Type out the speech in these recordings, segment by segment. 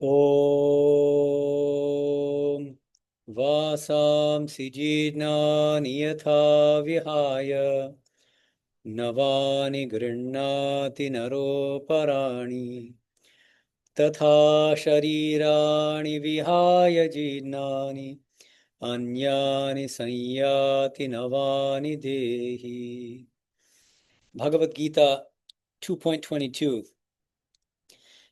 Om Vasamsi Jidnani Yatha Vihaya Navani Grinnati Naroparani Tatha Sharirani Vihaya Jidnani Anyani Sanyati Navani Dehi. Bhagavad Gita 2.22.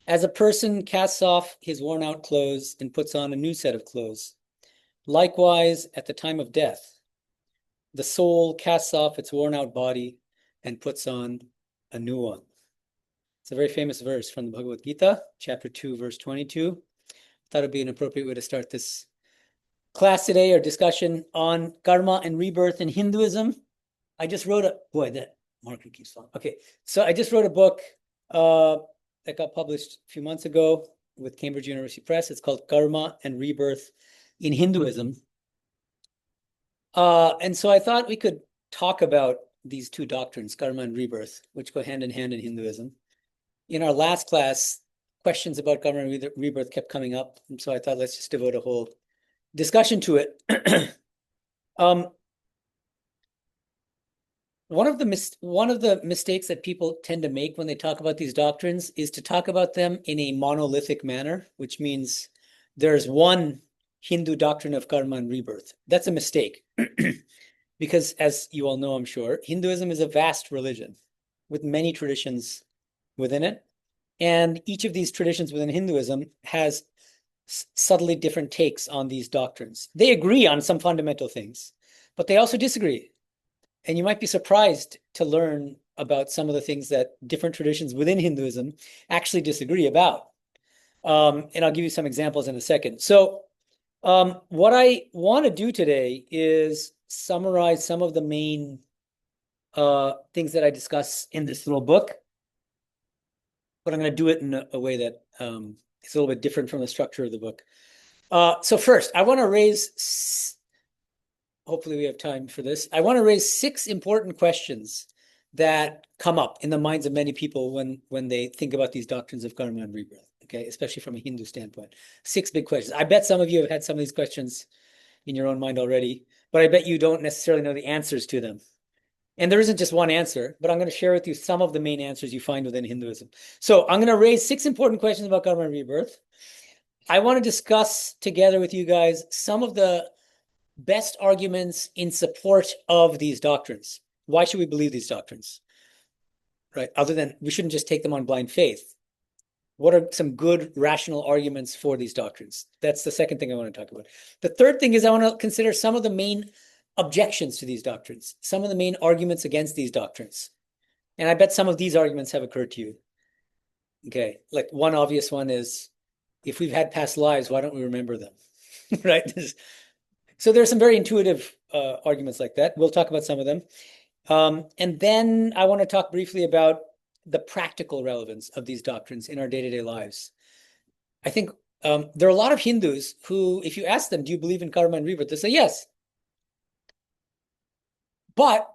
As a person casts off his worn-out clothes and puts on a new set of clothes, likewise, at the time of death, the soul casts off its worn-out body and puts on a new one. It's a very famous verse from the Bhagavad Gita, chapter 2, verse 22. Thought it'd be an appropriate way to start this class today, or discussion on karma and rebirth in Hinduism. I just wrote that marker keeps falling. Okay, so I just wrote a book that got published a few months ago with Cambridge University Press. It's called Karma and Rebirth in Hinduism. And so I thought we could talk about these two doctrines, karma and rebirth, which go hand in hand in Hinduism. In our last class, questions about karma and rebirth kept coming up. And so I thought, let's just devote a whole discussion to it. One of the mistakes that people tend to make when they talk about these doctrines is to talk about them in a monolithic manner, which means there's one Hindu doctrine of karma and rebirth. That's a mistake. Because, as you all know, I'm sure, Hinduism is a vast religion with many traditions within it. And each of these traditions within Hinduism has subtly different takes on these doctrines. They agree on some fundamental things, but they also disagree. And you might be surprised to learn about some of the things that different traditions within Hinduism actually disagree about. And I'll give you some examples in a second. So what I want to do today is summarize some of the main things that I discuss in this little book, but I'm going to do it in a way that is a little bit different from the structure of the book. So first, I want to raise, hopefully we have time for this, I want to raise 6 important questions that come up in the minds of many people when they think about these doctrines of karma and rebirth, okay, especially from a Hindu standpoint. 6 big questions. I bet some of you have had some of these questions in your own mind already, but I bet you don't necessarily know the answers to them. And there isn't just one answer, but I'm going to share with you some of the main answers you find within Hinduism. So I'm going to raise 6 important questions about karma and rebirth. I want to discuss together with you guys some of the best arguments in support of these doctrines. Why should we believe these doctrines? Right? Other than we shouldn't just take them on blind faith. What are some good rational arguments for these doctrines? That's the second thing I want to talk about. The third thing is I want to consider some of the main objections to these doctrines, some of the main arguments against these doctrines. And I bet some of these arguments have occurred to you. Okay, like one obvious one is, if we've had past lives, why don't we remember them? Right? So there's some very intuitive arguments like that. We'll talk about some of them. And then I want to talk briefly about the practical relevance of these doctrines in our day-to-day lives. I think there are a lot of Hindus who, if you ask them, do you believe in karma and rebirth? They say yes. But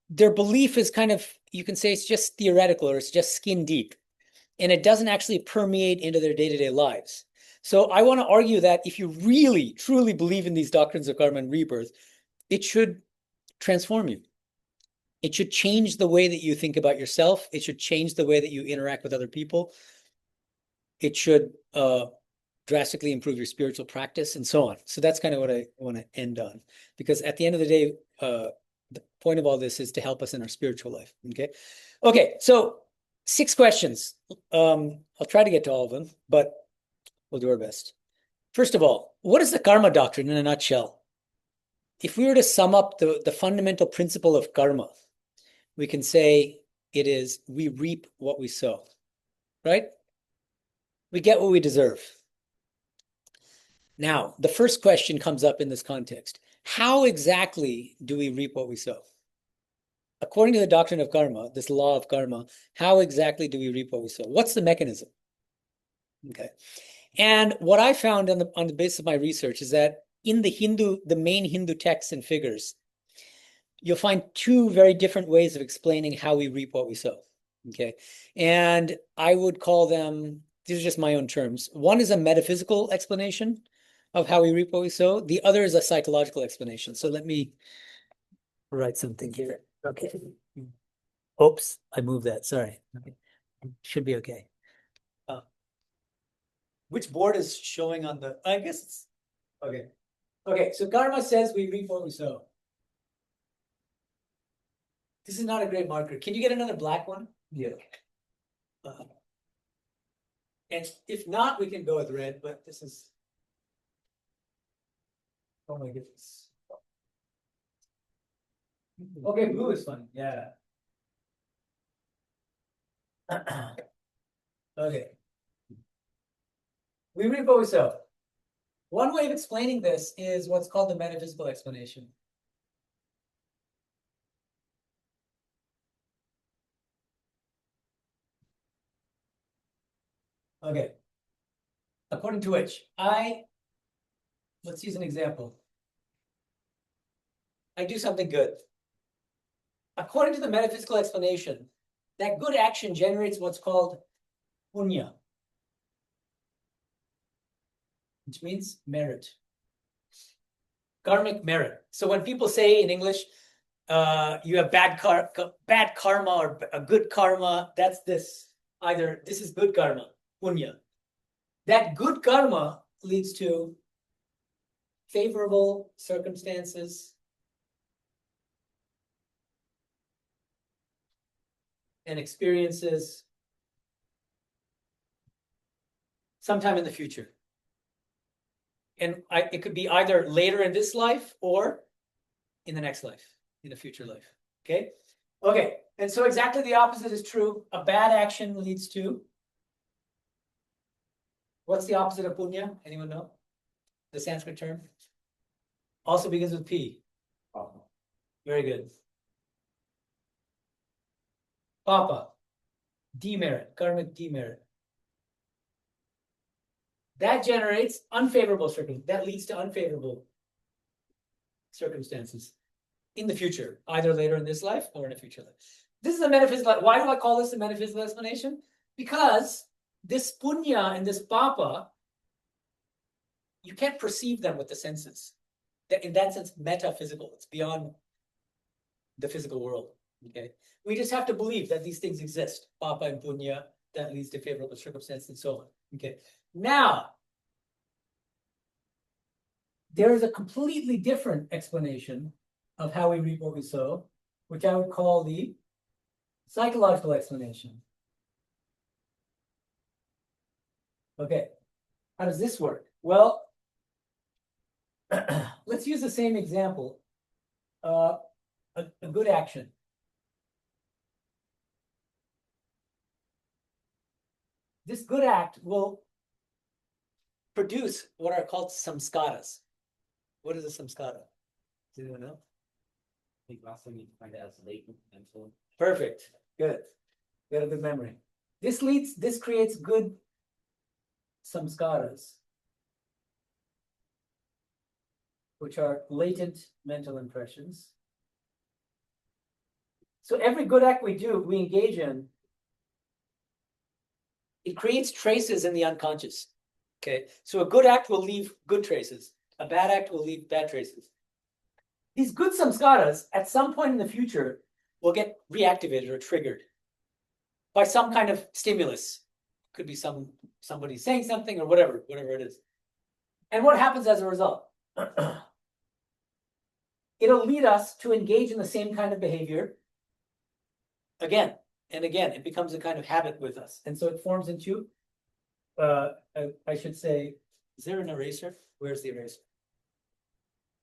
their belief is kind of, you can say it's just theoretical, or it's just skin deep. And it doesn't actually permeate into their day-to-day lives. So I want to argue that if you really, truly believe in these doctrines of karma and rebirth, it should transform you. It should change the way that you think about yourself. It should change the way that you interact with other people. It should drastically improve your spiritual practice and so on. So that's kind of what I want to end on. Because at the end of the day, the point of all this is to help us in our spiritual life. Okay, so 6 questions. I'll try to get to all of them, but we'll do our best. First of all, what is the karma doctrine in a nutshell? If we were to sum up the fundamental principle of karma, we can say it is we reap what we sow, right? We get what we deserve. Now, the first question comes up in this context. How exactly do we reap what we sow? According to the doctrine of karma, this law of karma, how exactly do we reap what we sow? What's the mechanism? Okay. And what I found on the basis of my research is that in the main Hindu texts and figures, you'll find 2 very different ways of explaining how we reap what we sow. Okay. And I would call them these are just my own terms. One is a metaphysical explanation of how we reap what we sow. The other is a psychological explanation. So let me write something here. Okay. Oops, I moved that. Sorry. Okay. Should be okay. Which board is showing on the, I guess it's, okay. Okay, so karma says we reap what we sow. This is not a great marker. Can you get another black one? Yeah. And if not, we can go with red, but this is, oh my goodness. Okay, blue is fun. Yeah. Okay. We reap what we sow. One way of explaining this is what's called the metaphysical explanation. Okay. According to which, let's use an example. I do something good. According to the metaphysical explanation, that good action generates what's called punya, which means merit, karmic merit. So when people say in English, you have bad karma or a good karma, that's this. Either this is good karma, punya. That good karma leads to favorable circumstances and experiences sometime in the future. And it could be either later in this life or in the next life, in a future life. Okay? Okay. And so exactly the opposite is true. A bad action leads to, what's the opposite of punya? Anyone know? The Sanskrit term? Also begins with P. Papa. Very good. Papa. Demerit, karmic demerit. That generates unfavorable circumstances. That leads to unfavorable circumstances in the future, either later in this life or in a future life. This is a metaphysical. Why do I call this a metaphysical explanation? Because this punya and this papa, you can't perceive them with the senses. In that sense, metaphysical. It's beyond the physical world. Okay, we just have to believe that these things exist. Papa and punya, that leads to favorable circumstances and so on. Okay, now there is a completely different explanation of how we reap what we sow, which I would call the psychological explanation. Okay, how does this work? Well, let's use the same example. A good action. This good act will produce what are called samskaras. What is a samskara? Does anyone know? I think last time you find it as latent mental. Perfect. Good. You got a good memory. This creates good samskaras, which are latent mental impressions. So every good act we engage in, it creates traces in the unconscious. Okay, so a good act will leave good traces. A bad act will leave bad traces. These good samskaras, at some point in the future, will get reactivated or triggered by some kind of stimulus. Could be somebody saying something or whatever it is. And what happens as a result? It'll lead us to engage in the same kind of behavior again and again. It becomes a kind of habit with us. And so it forms into, I should say, is there an eraser? Where's the eraser?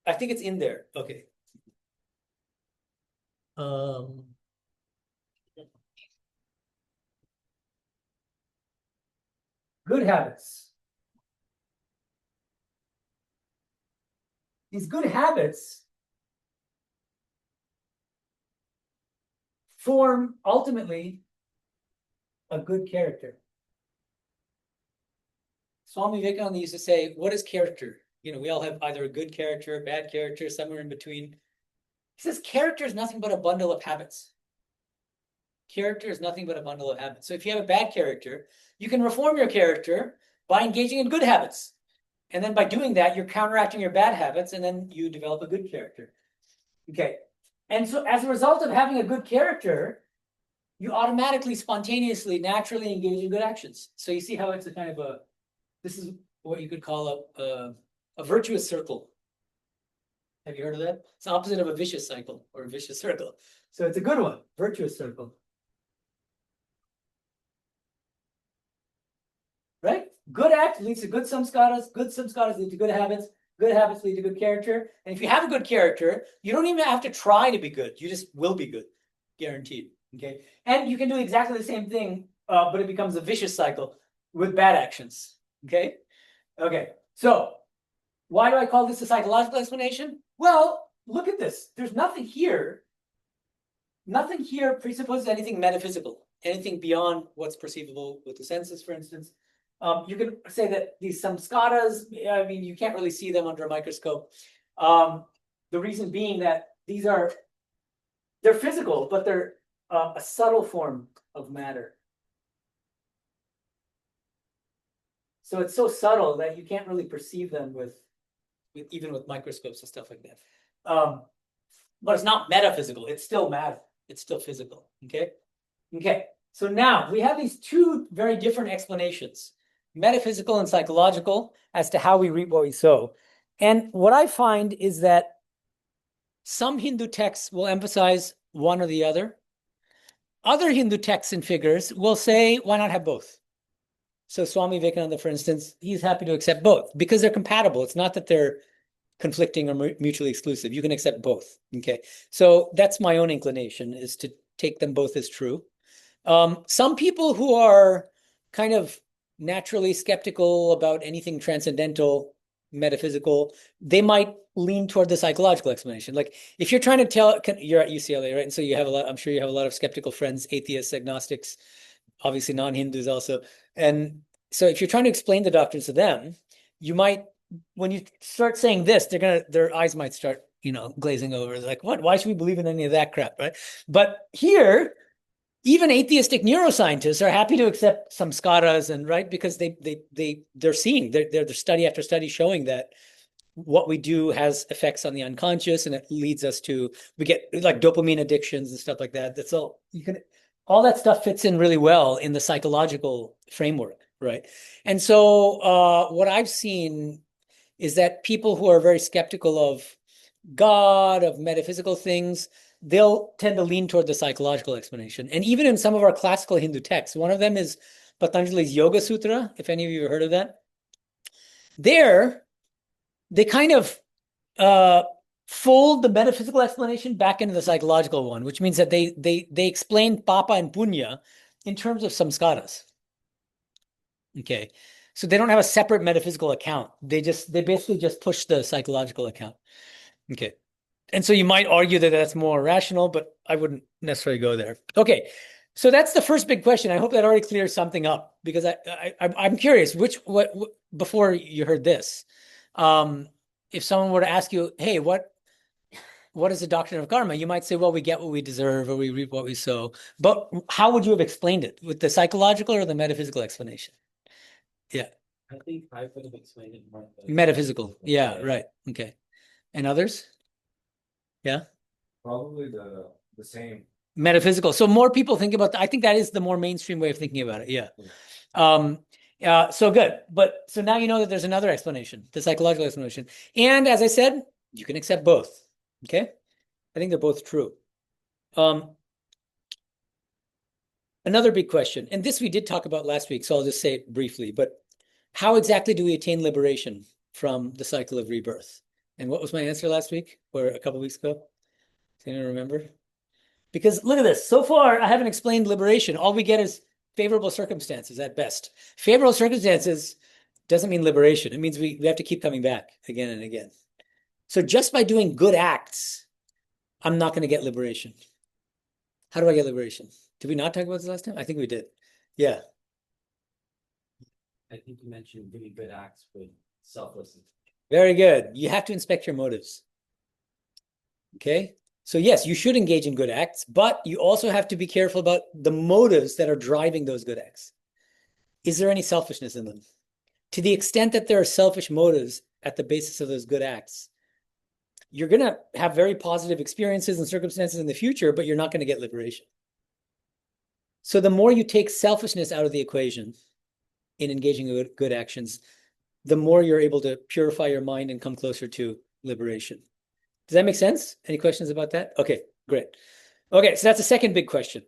I think it's in there. Okay. Good habits. These good habits form ultimately a good character. Swami Vivekananda used to say, what is character? You know, we all have either a good character, a bad character, somewhere in between. He says character is nothing but a bundle of habits. Character is nothing but a bundle of habits. So if you have a bad character, you can reform your character by engaging in good habits. And then by doing that, you're counteracting your bad habits, and then you develop a good character. Okay. And so as a result of having a good character, you automatically, spontaneously, naturally engage in good actions. So you see how it's a kind of a, this is what you could call a virtuous circle. Have you heard of that? It's the opposite of a vicious cycle or a vicious circle. So it's a good one, virtuous circle. Right? Good act leads to good samskaras lead to good habits lead to good character. And if you have a good character, you don't even have to try to be good. You just will be good, guaranteed. Okay. And you can do exactly the same thing, but it becomes a vicious cycle with bad actions. Okay. Okay. So why do I call this a psychological explanation? Well, look at this. There's nothing here. Nothing here presupposes anything metaphysical, anything beyond what's perceivable with the senses, for instance. You can say that these samskaras, I mean, you can't really see them under a microscope. The reason being that they're physical, but they're a subtle form of matter. So it's so subtle that you can't really perceive them with even with microscopes and stuff like that. But it's not metaphysical. It's still matter. It's still physical. Okay. Okay. So now we have these two very different explanations, metaphysical and psychological, as to how we reap what we sow. And what I find is that some Hindu texts will emphasize one or the other. Other Hindu texts and figures will say, why not have both? So Swami Vivekananda, for instance, he's happy to accept both because they're compatible. It's not that they're conflicting or mutually exclusive. You can accept both. Okay. So that's my own inclination, is to take them both as true. Some people who are kind of naturally skeptical about anything transcendental, metaphysical, they might lean toward the psychological explanation. Like if you're trying to tell, you're at UCLA, right? And so you have a lot, I'm sure you have a lot of skeptical friends, atheists, agnostics, obviously non-Hindus also. And so if you're trying to explain the doctrines to them, you might, when you start saying this, their eyes might start, glazing over. Like, what? Why should we believe in any of that crap, right? But here, even atheistic neuroscientists are happy to accept samskaras, and right, because they're seeing they're study after study showing that what we do has effects on the unconscious, and it leads us to, we get like dopamine addictions and stuff like that. That's all that stuff fits in really well in the psychological framework, right? And so what I've seen is that people who are very skeptical of God, of metaphysical things, they'll tend to lean toward the psychological explanation. And even in some of our classical Hindu texts, one of them is Patanjali's Yoga Sutra, if any of you have heard of that. There, they kind of fold the metaphysical explanation back into the psychological one, which means that they explain papa and punya in terms of samskaras. Okay. So they don't have a separate metaphysical account. They basically just push the psychological account. Okay. And so you might argue that that's more rational, but I wouldn't necessarily go there. Okay. So that's the first big question. I hope that already clears something up, because I'm curious what before you heard this, if someone were to ask you, hey, what is the doctrine of karma? You might say, well, we get what we deserve, or we reap what we sow. But how would you have explained it? With the psychological or the metaphysical explanation? Yeah. I think I would have explained it more. Metaphysical. Yeah, right. Okay. And others? Yeah. Probably the same. Metaphysical. So more people think about that. I think that is the more mainstream way of thinking about it. Yeah. So good. But so now you know that there's another explanation, the psychological explanation. And as I said, you can accept both. Okay. I think they're both true. Another big question, and this we did talk about last week, so I'll just say it briefly, but how exactly do we attain liberation from the cycle of rebirth? And what was my answer last week or a couple of weeks ago? Does anyone remember? Because look at this. So far, I haven't explained liberation. All we get is favorable circumstances at best. Favorable circumstances doesn't mean liberation. It means we have to keep coming back again and again. So just by doing good acts, I'm not going to get liberation. How do I get liberation? Did we not talk about this last time? I think we did. Yeah. I think you mentioned doing good acts with selflessness. Very good. You have to inspect your motives. Okay. So yes, you should engage in good acts, but you also have to be careful about the motives that are driving those good acts. Is there any selfishness in them? To the extent that there are selfish motives at the basis of those good acts, you're going to have very positive experiences and circumstances in the future, but you're not going to get liberation. So the more you take selfishness out of the equation in engaging in good actions, the more you're able to purify your mind and come closer to liberation. Does that make sense? Any questions about that? Okay, great. Okay, so that's the second big question.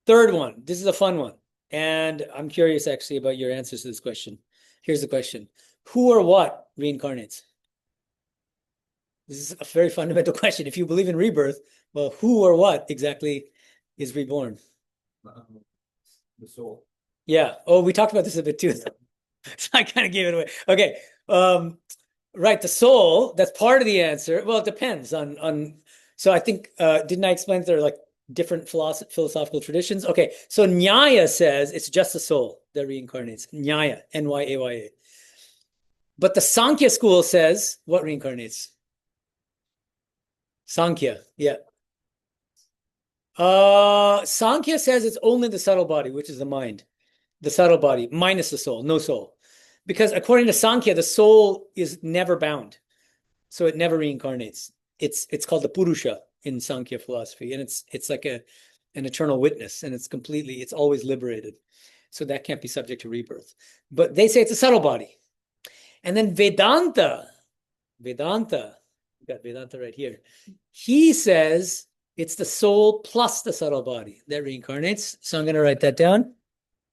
Third one, this is a fun one. And I'm curious actually about your answers to this question. Here's the question. Who or what reincarnates? This is a very fundamental question. If you believe in rebirth, well, who or what exactly is reborn? The soul. Yeah. Oh, we talked about this a bit too. So I kind of gave it away. Okay. Right. The soul, that's part of the answer. Well, it depends on, so I think, didn't I explain that there are like different philosophical traditions? Okay. So Nyaya says it's just the soul that reincarnates. Nyaya, N-Y-A-Y-A. But the Sankhya school says what reincarnates? Sankhya. Yeah. Sankhya says it's only the subtle body, which is the mind. The subtle body, minus the soul, no soul. Because according to Sankhya, the soul is never bound. So it never reincarnates. It's called the Purusha in Sankhya philosophy. And it's like an eternal witness, and it's always liberated. So that can't be subject to rebirth. But they say it's a subtle body. And then Vedanta, we got Vedanta right here. He says it's the soul plus the subtle body that reincarnates. So I'm going to write that down.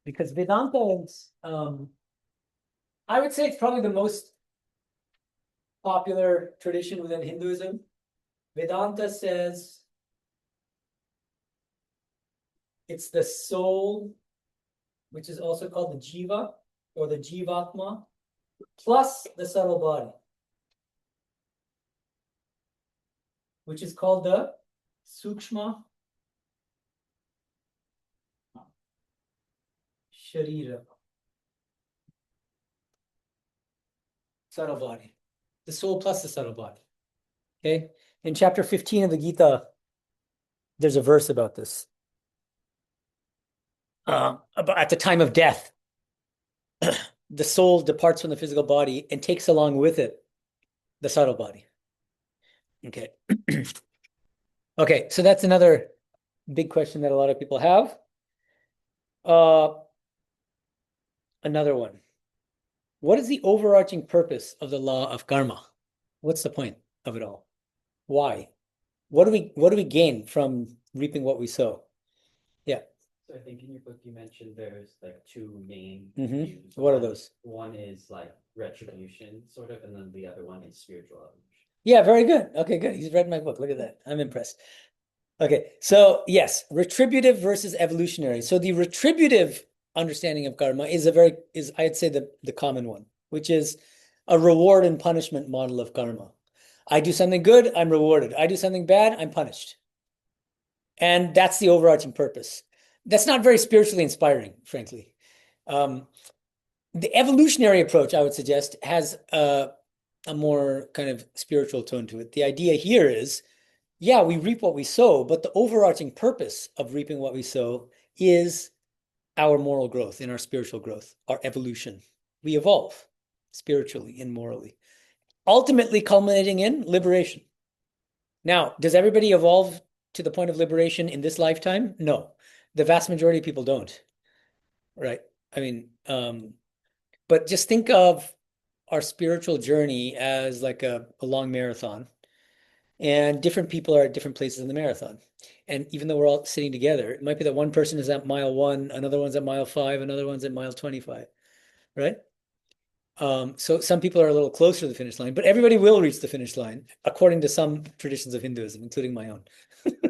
Because Vedanta is, I would say it's probably the most popular tradition within Hinduism. Vedanta says it's the soul, which is also called the jiva or the jivatma, plus the subtle body, which is called the sukshma sharira. Subtle body. The soul plus the subtle body. Okay. In chapter 15 of the Gita, there's a verse about this. About at the time of death, the soul departs from the physical body and takes along with it the subtle body. Okay. Okay, so that's another big question that a lot of people have. Another one. What is the overarching purpose of the law of karma? What's the point of it all? Why? What do we gain from reaping what we sow? Yeah. So I think in your book you mentioned there's like two main Mhm. views. What are those? One is like retribution, sort of, and then the other one is spiritual evolution. Yeah, very good. Okay, good. He's read my book. Look at that. I'm impressed. Okay, so yes, retributive versus evolutionary. So the retributive understanding of karma is I'd say the common one, which is a reward and punishment model of karma. I do something good, I'm rewarded. I do something bad, I'm punished. And that's the overarching purpose. That's not very spiritually inspiring, frankly. The evolutionary approach, I would suggest, has a more kind of spiritual tone to it. The idea here is, yeah, we reap what we sow, but the overarching purpose of reaping what we sow is our moral growth and our spiritual growth, our evolution. We evolve spiritually and morally, ultimately culminating in liberation. Now, does everybody evolve to the point of liberation in this lifetime? No. The vast majority of people don't, right? I mean, but just think of our spiritual journey as like a long marathon. And different people are at different places in the marathon. And even though we're all sitting together, it might be that one person is at mile 1, another one's at mile 5, another one's at mile 25, right? So some people are a little closer to the finish line, but everybody will reach the finish line, according to some traditions of Hinduism, including my own.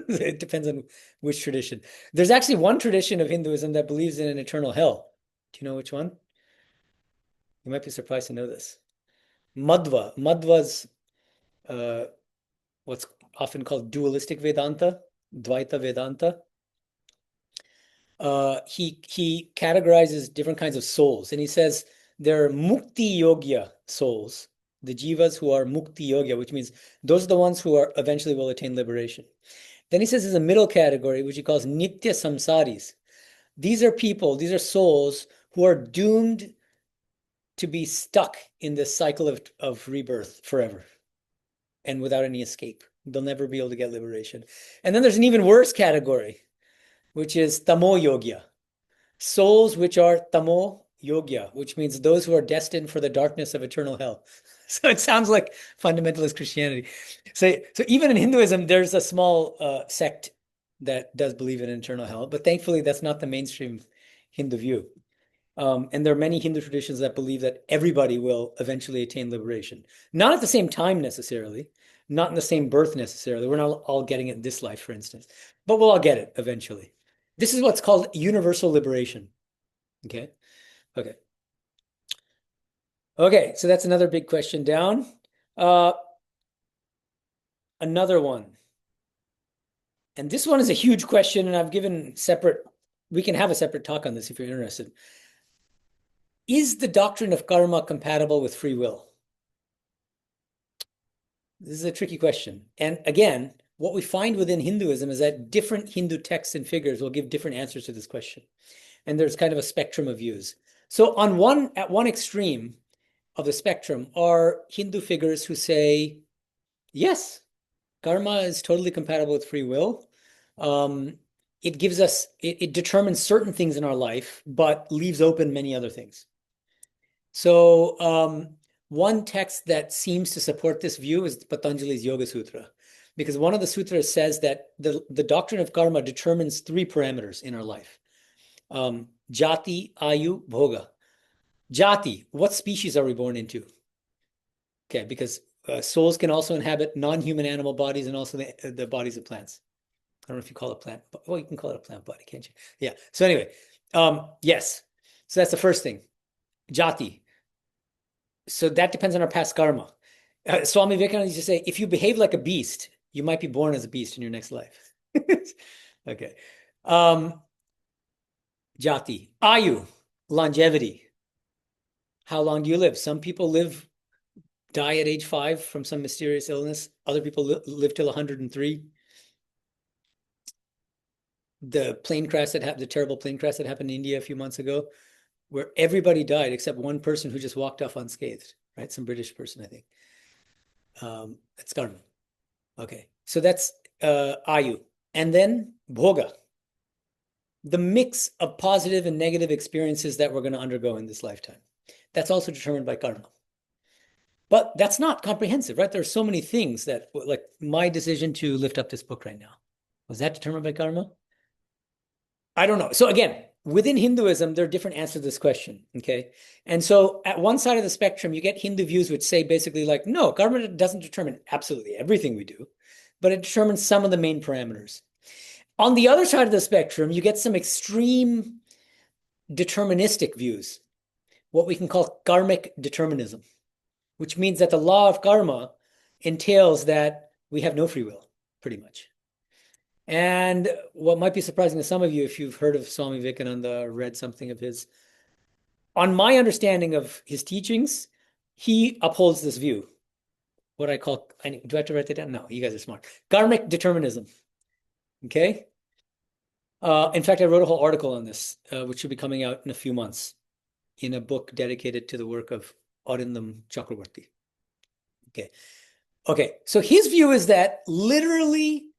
It depends on which tradition. There's actually one tradition of Hinduism that believes in an eternal hell. Do you know which one? You might be surprised to know this. Madhva. Madhva's what's often called dualistic Vedanta, Dvaita Vedanta. He categorizes different kinds of souls, and he says there are mukti yogya souls, the jivas who are mukti yoga, which means those are the ones who are eventually will attain liberation. Then he says there's a middle category, which he calls nitya samsaris. These are people, these are souls who are doomed to be stuck in this cycle of rebirth forever and without any escape. They'll never be able to get liberation. And then there's an even worse category, which is tamo yogya. Souls which are tamo yogya, which means those who are destined for the darkness of eternal hell. So it sounds like fundamentalist Christianity. So even in Hinduism, there's a small sect that does believe in eternal hell, but thankfully that's not the mainstream Hindu view. And there are many Hindu traditions that believe that everybody will eventually attain liberation. Not at the same time necessarily, not in the same birth necessarily. We're not all getting it in this life, for instance, but we'll all get it eventually. This is what's called universal liberation. Okay. Okay, so that's another big question down. Another one. And this one is a huge question, and I've given separate, we can have a separate talk on this if you're interested. Is the doctrine of karma compatible with free will? This is a tricky question. And again, what we find within Hinduism is that different Hindu texts and figures will give different answers to this question. And there's kind of a spectrum of views. So at one extreme of the spectrum are Hindu figures who say, yes, karma is totally compatible with free will. It gives us, it determines certain things in our life, but leaves open many other things. So one text that seems to support this view is Patanjali's Yoga Sutra, because one of the sutras says that the doctrine of karma determines three parameters in our life. Jati, Ayu, Bhoga. Jati, what species are we born into? Okay, because souls can also inhabit non-human animal bodies and also the bodies of plants. I don't know if you call it plant, but well, you can call it a plant body, can't you? Yeah. So anyway, yes. So that's the first thing. Jati. So that depends on our past karma. Swami Vivekananda used to say, if you behave like a beast, you might be born as a beast in your next life. Okay. Jati. Ayu, longevity. How long do you live? Some people die at age 5 from some mysterious illness. Other people live till 103. The terrible plane crash that happened in India a few months ago, where everybody died except one person who just walked off unscathed, right? Some British person, I think. That's karma. Okay, so that's Ayu. And then Bhoga. The mix of positive and negative experiences that we're going to undergo in this lifetime. That's also determined by karma. But that's not comprehensive, right? There are so many things that, like my decision to lift up this book right now, was that determined by karma? I don't know. So again, within Hinduism, there are different answers to this question, okay? And so at one side of the spectrum, you get Hindu views which say basically like, no, karma doesn't determine absolutely everything we do, but it determines some of the main parameters. On the other side of the spectrum, you get some extreme deterministic views, what we can call karmic determinism, which means that the law of karma entails that we have no free will, pretty much. And what might be surprising to some of you, if you've heard of Swami Vivekananda or read something of his, on my understanding of his teachings, he upholds this view. What I call, do I have to write that down? No, you guys are smart. Karmic determinism. Okay. In fact, I wrote a whole article on this, which should be coming out in a few months in a book dedicated to the work of Arindam Chakravarti. Okay. So his view is that literally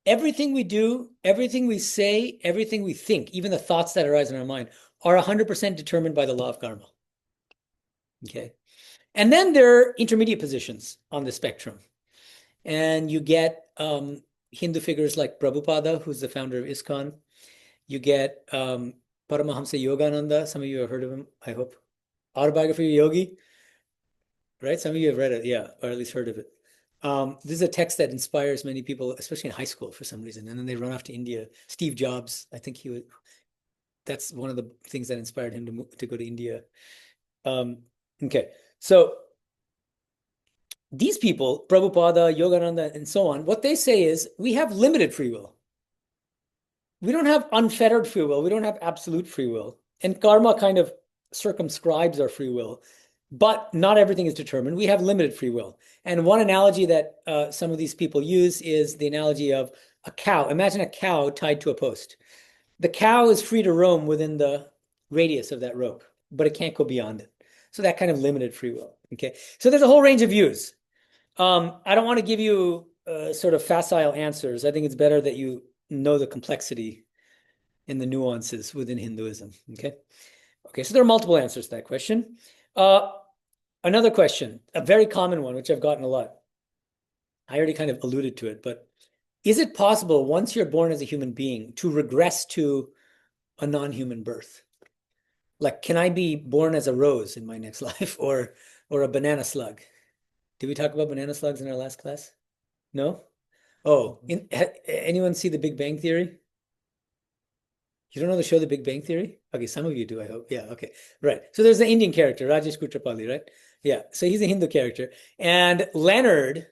everything we do, everything we say, everything we think, even the thoughts that arise in our mind, are 100% determined by the law of karma. Okay. And then there are intermediate positions on the spectrum. And you get Hindu figures like Prabhupada, who's the founder of ISKCON. You get Paramahamsa Yogananda. Some of you have heard of him, I hope. Autobiography of Yogi, right? Some of you have read it, yeah, or at least heard of it. This is a text that inspires many people, especially in high school for some reason. And then they run off to India. Steve Jobs, I think that's one of the things that inspired him to go to India. Okay, so these people, Prabhupada, Yogananda, and so on, what they say is we have limited free will. We don't have unfettered free will. We don't have absolute free will. And karma kind of circumscribes our free will. But not everything is determined. We have limited free will. And one analogy that some of these people use is the analogy of a cow. Imagine a cow tied to a post. The cow is free to roam within the radius of that rope, but it can't go beyond it. So that kind of limited free will. Okay. So there's a whole range of views. I don't want to give you sort of facile answers. I think it's better that you know the complexity and the nuances within Hinduism. Okay. Okay. So there are multiple answers to that question. Another question, a very common one, which I've gotten a lot. I already kind of alluded to it, but is it possible once you're born as a human being to regress to a non-human birth? Like, can I be born as a rose in my next life or a banana slug? Did we talk about banana slugs in our last class? No? Oh, anyone see The Big Bang Theory? You don't know the show The Big Bang Theory? Okay, some of you do, I hope. Yeah, okay. Right. So there's the Indian character, Rajesh Kutrapali, right? Yeah. So he's a Hindu character. And Leonard,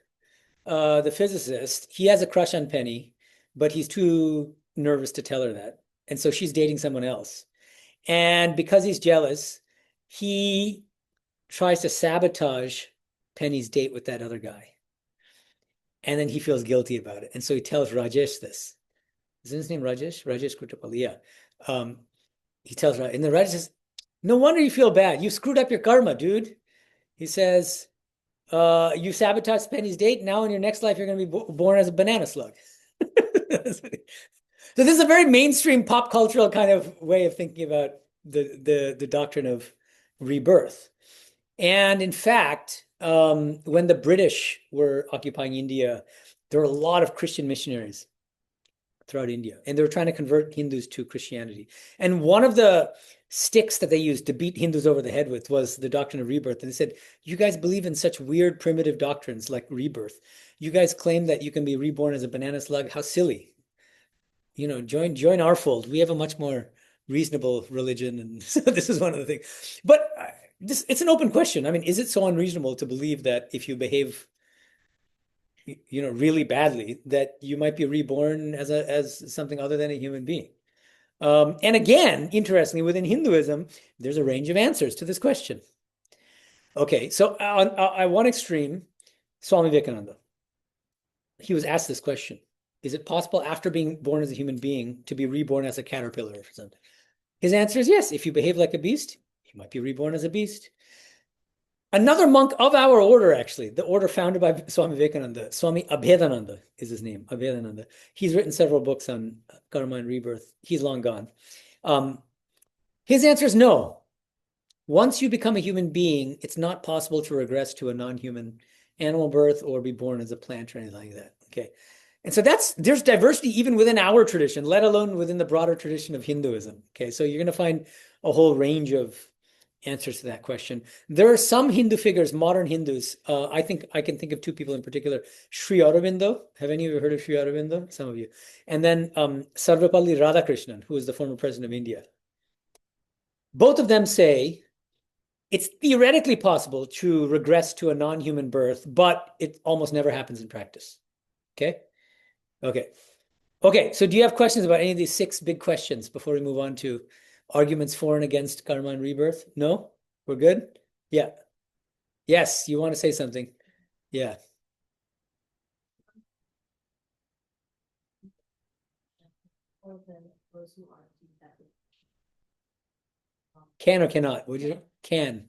the physicist, he has a crush on Penny, but he's too nervous to tell her that. And so she's dating someone else. And because he's jealous, he tries to sabotage Penny's date with that other guy. And then he feels guilty about it. And so he tells Rajesh this. Isn't his name Rajesh? Rajesh Kutrapali, yeah. He tells Rajesh, and then Rajesh says, no wonder you feel bad. You screwed up your karma, dude. He says, you sabotaged Penny's date. Now in your next life, you're going to be born as a banana slug. So this is a very mainstream pop cultural kind of way of thinking about the doctrine of rebirth. And in fact, when the British were occupying India, there were a lot of Christian missionaries throughout India, and they were trying to convert Hindus to Christianity. And one of the sticks that they used to beat Hindus over the head with was the doctrine of rebirth. And they said, you guys believe in such weird primitive doctrines like rebirth. You guys claim that you can be reborn as a banana slug. How silly. You know, join our fold. We have a much more reasonable religion. And so this is one of the things. But it's an open question. I mean, is it so unreasonable to believe that if you behave really badly, that you might be reborn as something other than a human being? And again, interestingly, within Hinduism, there's a range of answers to this question. Okay, so on one extreme, Swami Vivekananda, he was asked this question. Is it possible after being born as a human being to be reborn as a caterpillar or something? His answer is yes. If you behave like a beast, you might be reborn as a beast. Another monk of our order, actually, the order founded by Swami Vivekananda, Swami Abhedananda is his name, Abhedananda. He's written several books on Karma and Rebirth. He's long gone. His answer is no. Once you become a human being, it's not possible to regress to a non-human animal birth or be born as a plant or anything like that. Okay. And so there's diversity even within our tradition, let alone within the broader tradition of Hinduism. Okay. So you're going to find a whole range of answers to that question. There are some Hindu figures, modern Hindus. I think I can think of two people in particular. Sri Aurobindo. Have any of you heard of Sri Aurobindo? Some of you. And then Sarvepalli Radhakrishnan, who is the former president of India. Both of them say it's theoretically possible to regress to a non-human birth, but it almost never happens in practice. Okay? Okay. Okay, so do you have questions about any of these 6 big questions before we move on to arguments for and against karma and rebirth? No? We're good? Yeah. Yes, you want to say something? Yeah. Can or cannot? Would you can?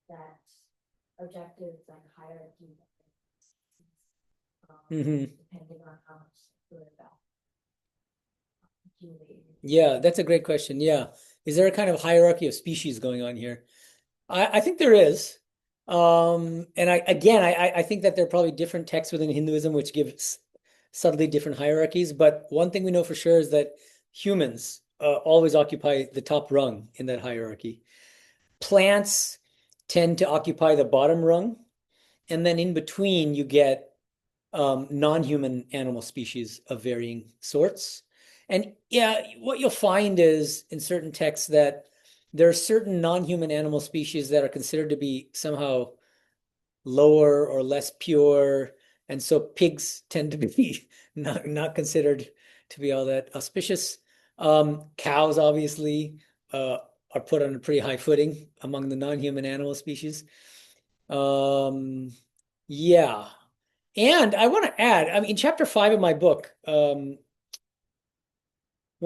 That objective like hierarchy depending on how much good about Yeah, that's a great question. Yeah. Is there a kind of hierarchy of species going on here? I think there is. And I think that there are probably different texts within Hinduism which give subtly different hierarchies. But one thing we know for sure is that humans always occupy the top rung in that hierarchy. Plants tend to occupy the bottom rung. And then in between, you get non-human animal species of varying sorts. And yeah, what you'll find is in certain texts that there are certain non-human animal species that are considered to be somehow lower or less pure. And so pigs tend to be not considered to be all that auspicious. Cows obviously are put on a pretty high footing among the non-human animal species. Yeah. And I want to add, I mean, in chapter 5 of my book, one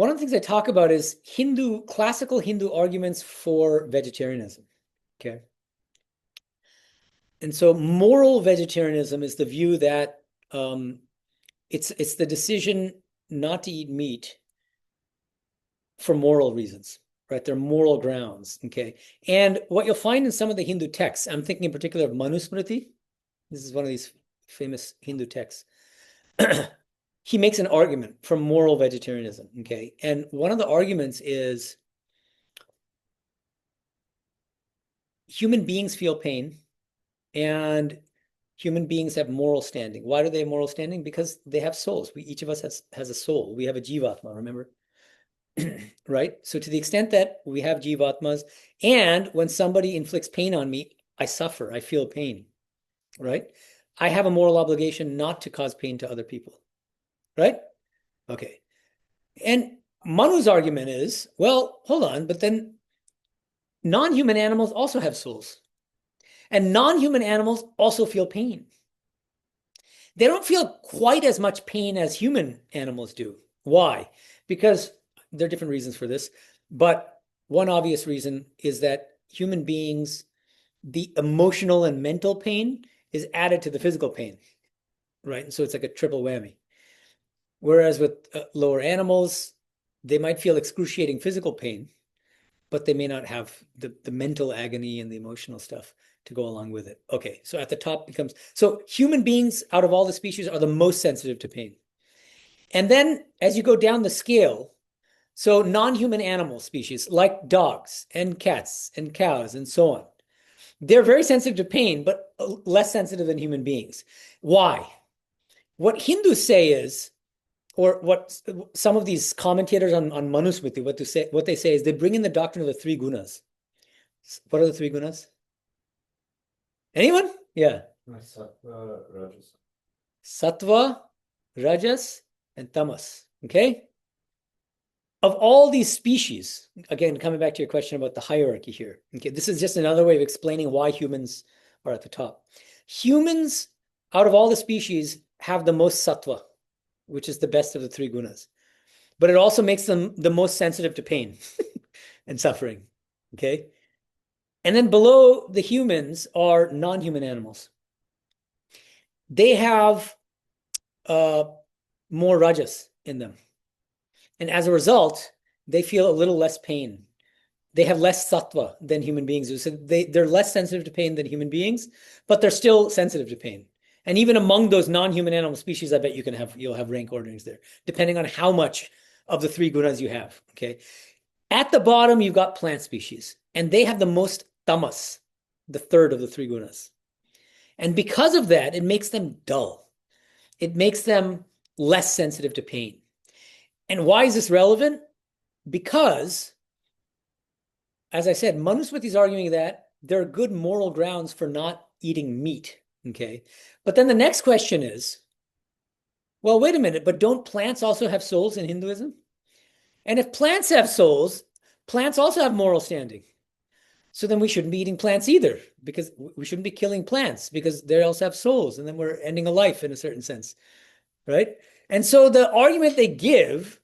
of the things I talk about is classical Hindu arguments for vegetarianism. Okay. And so moral vegetarianism is the view that it's the decision not to eat meat for moral reasons, right? They're moral grounds. Okay. And what you'll find in some of the Hindu texts, I'm thinking in particular of Manusmriti. This is one of these famous Hindu texts. He makes an argument for moral vegetarianism. Okay. And one of the arguments is human beings feel pain and human beings have moral standing. Why do they have moral standing? Because they have souls. Each of us has a soul. We have a jivatma, remember? Right? So to the extent that we have jivatmas, and when somebody inflicts pain on me, I suffer, I feel pain, right? I have a moral obligation not to cause pain to other people, right? Okay. And Manu's argument is, well, hold on, but then non-human animals also have souls. And non-human animals also feel pain. They don't feel quite as much pain as human animals do. Why? Because there are different reasons for this, but one obvious reason is that human beings, the emotional and mental pain is added to the physical pain, right? And so it's like a triple whammy. Whereas with lower animals, they might feel excruciating physical pain, but they may not have the mental agony and the emotional stuff to go along with it. Okay, so at the top becomes, so human beings out of all the species are the most sensitive to pain. And then as you go down the scale, so non-human animal species like dogs and cats and cows and so on, they're very sensitive to pain, but less sensitive than human beings. Why? What Hindus say is, or what some of these commentators on Manusmriti, what they say is they bring in the doctrine of the three gunas. What are the three gunas? Anyone? Yeah. Sattva, Rajas. Sattva, Rajas, and Tamas. Okay? Of all these species, again, coming back to your question about the hierarchy here. Okay, this is just another way of explaining why humans are at the top. Humans, out of all the species, have the most sattva, which is the best of the three gunas. But it also makes them the most sensitive to pain and suffering. Okay? And then below the humans are non-human animals. They have more rajas in them. And as a result, they feel a little less pain. They have less sattva than human beings do. So they're less sensitive to pain than human beings, but they're still sensitive to pain. And even among those non-human animal species, I bet you'll have rank orderings there, depending on how much of the three gunas you have. Okay. At the bottom, you've got plant species, and they have the most tamas, the third of the three gunas. And because of that, it makes them dull. It makes them less sensitive to pain. And why is this relevant? Because, as I said, Manusmriti is arguing that there are good moral grounds for not eating meat. Okay. But then the next question is, well, wait a minute, but don't plants also have souls in Hinduism? And if plants have souls, plants also have moral standing. So then we shouldn't be eating plants either, because we shouldn't be killing plants because they also have souls. And then we're ending a life in a certain sense, right? And so the argument they give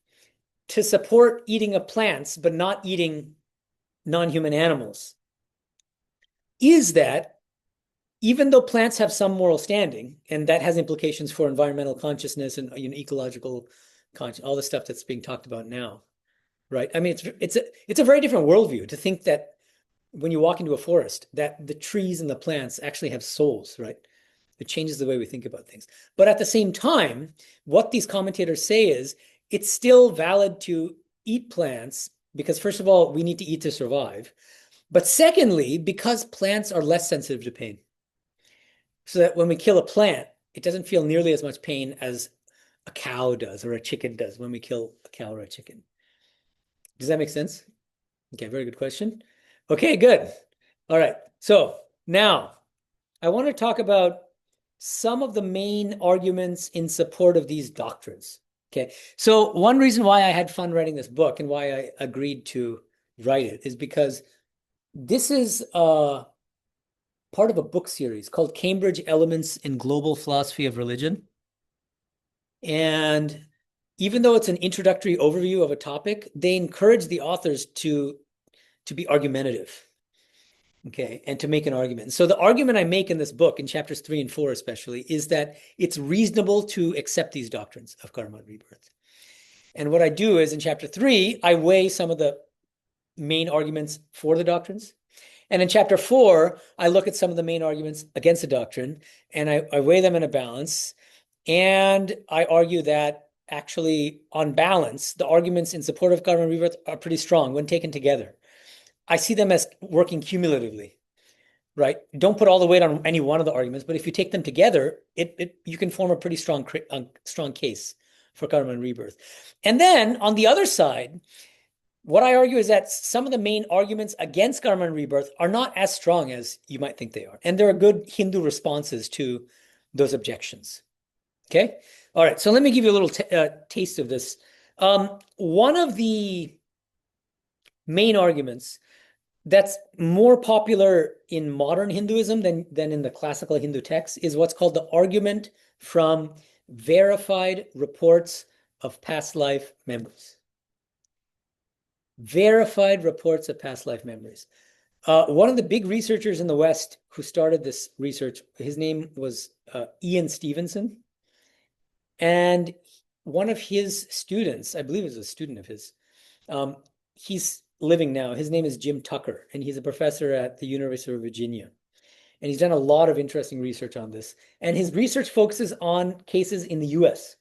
to support eating of plants, but not eating non-human animals, is that even though plants have some moral standing, and that has implications for environmental consciousness and ecological conscious, all the stuff that's being talked about now, right? I mean, it's a very different worldview to think that when you walk into a forest, that the trees and the plants actually have souls, right? It changes the way we think about things. But at the same time, what these commentators say is it's still valid to eat plants because, first of all, we need to eat to survive. But secondly, because plants are less sensitive to pain. So that when we kill a plant, it doesn't feel nearly as much pain as a cow does or a chicken does when we kill a cow or a chicken. Does that make sense? Okay, very good question. Okay, good. All right. So now I want to talk about some of the main arguments in support of these doctrines. Okay. So one reason why I had fun writing this book and why I agreed to write it is because this is part of a book series called Cambridge Elements in Global Philosophy of Religion. And even though it's an introductory overview of a topic, they encourage the authors to be argumentative. Okay, and to make an argument. So the argument I make in this book, in chapters 3 and 4 especially, is that it's reasonable to accept these doctrines of karma and rebirth. And what I do is in chapter 3, I weigh some of the main arguments for the doctrines. And in chapter 4, I look at some of the main arguments against the doctrine, and I weigh them in a balance. And I argue that actually, on balance, the arguments in support of karma and rebirth are pretty strong when taken together. I see them as working cumulatively, right? Don't put all the weight on any one of the arguments, but if you take them together, you can form a pretty strong case for karma and rebirth. And then on the other side, what I argue is that some of the main arguments against karma and rebirth are not as strong as you might think they are. And there are good Hindu responses to those objections. Okay? All right, so let me give you a little taste of this. One of the main arguments that's more popular in modern Hinduism than in the classical Hindu texts is what's called the argument from verified reports of past life memories. Verified reports of past life memories. One of the big researchers in the West who started this research, his name was Ian Stevenson. And one of his students, I believe it was a student of his, he's living now. His name is Jim Tucker, and he's a professor at the University of Virginia. And he's done a lot of interesting research on this. And his research focuses on cases in the US,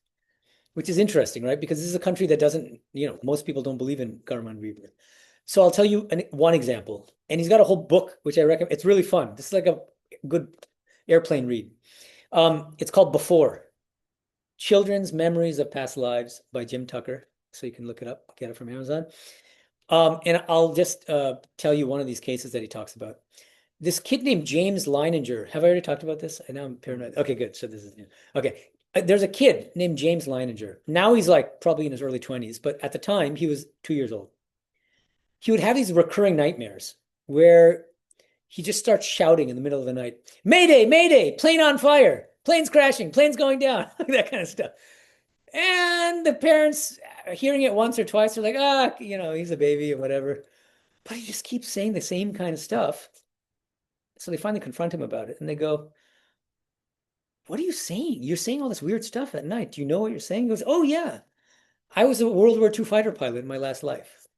which is interesting, right? Because this is a country that doesn't, most people don't believe in karma and rebirth. So I'll tell you one example. And he's got a whole book, which I recommend. It's really fun. This is like a good airplane read. It's called Before: Children's Memories of Past Lives by Jim Tucker. So you can look it up, get it from Amazon. And I'll just tell you one of these cases that he talks about. This kid named James Leininger. Have I already talked about this? I know I'm paranoid. Okay, good. So this is okay. There's a kid named James Leininger. Now he's like probably in his early 20s, but at the time he was 2 years old. He would have these recurring nightmares where he just starts shouting in the middle of the night, "Mayday, Mayday, plane on fire, plane's crashing, plane's going down," that kind of stuff. And the parents, hearing it once or twice, are like, he's a baby or whatever. But he just keeps saying the same kind of stuff. So they finally confront him about it, and they go, "What are you saying? You're saying all this weird stuff at night. Do you know what you're saying?" He goes, "Oh, yeah. I was a World War II fighter pilot in my last life.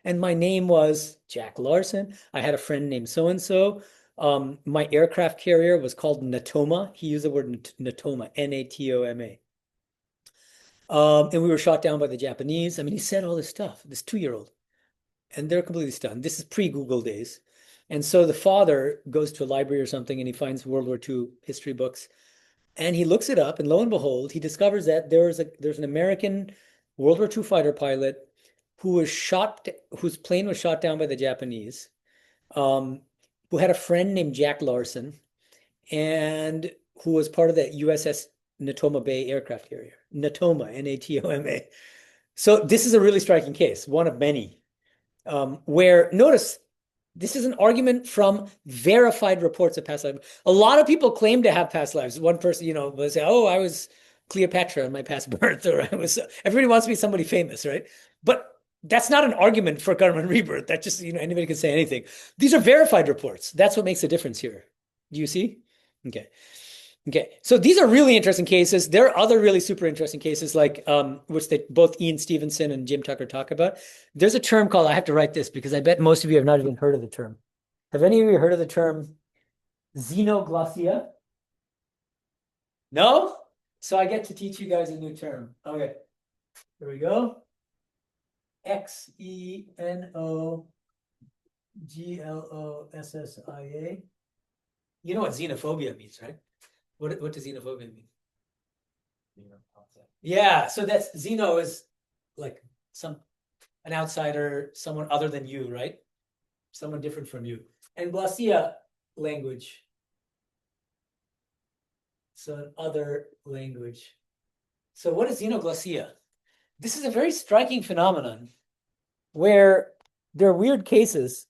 And my name was Jack Larson. I had a friend named so-and-so. My aircraft carrier was called Natoma." He used the word Natoma, Natoma. And we were shot down by the Japanese. I mean, he said all this stuff, this 2-year-old. And they're completely stunned. This is pre-Google days. And so the father goes to a library or something, and he finds World War II history books. And he looks it up, and lo and behold, he discovers that there's an American World War II fighter pilot whose plane was shot down by the Japanese, who had a friend named Jack Larson, and who was part of the USS Natoma Bay aircraft carrier. Natoma, Natoma. So this is a really striking case, one of many, where, notice, this is an argument from verified reports of past lives. A lot of people claim to have past lives. One person, will say, "Oh, I was Cleopatra in my past birth," or everybody wants to be somebody famous, right? But that's not an argument for karma and rebirth. That just, anybody can say anything. These are verified reports. That's what makes the difference here. Do you see? Okay. So these are really interesting cases. There are other really super interesting cases, like which both Ian Stevenson and Jim Tucker talk about. There's a term called, I have to write this because I bet most of you have not even heard of the term. Have any of you heard of the term xenoglossia? No? So I get to teach you guys a new term. Okay, here we go. xenoglossa. You know what xenophobia means, right? What does xenophobia mean? Yeah, so that's xeno is like an outsider, someone other than you, right? Someone different from you. And glossia, language. So an other language. So what is xenoglossia? This is a very striking phenomenon where there are weird cases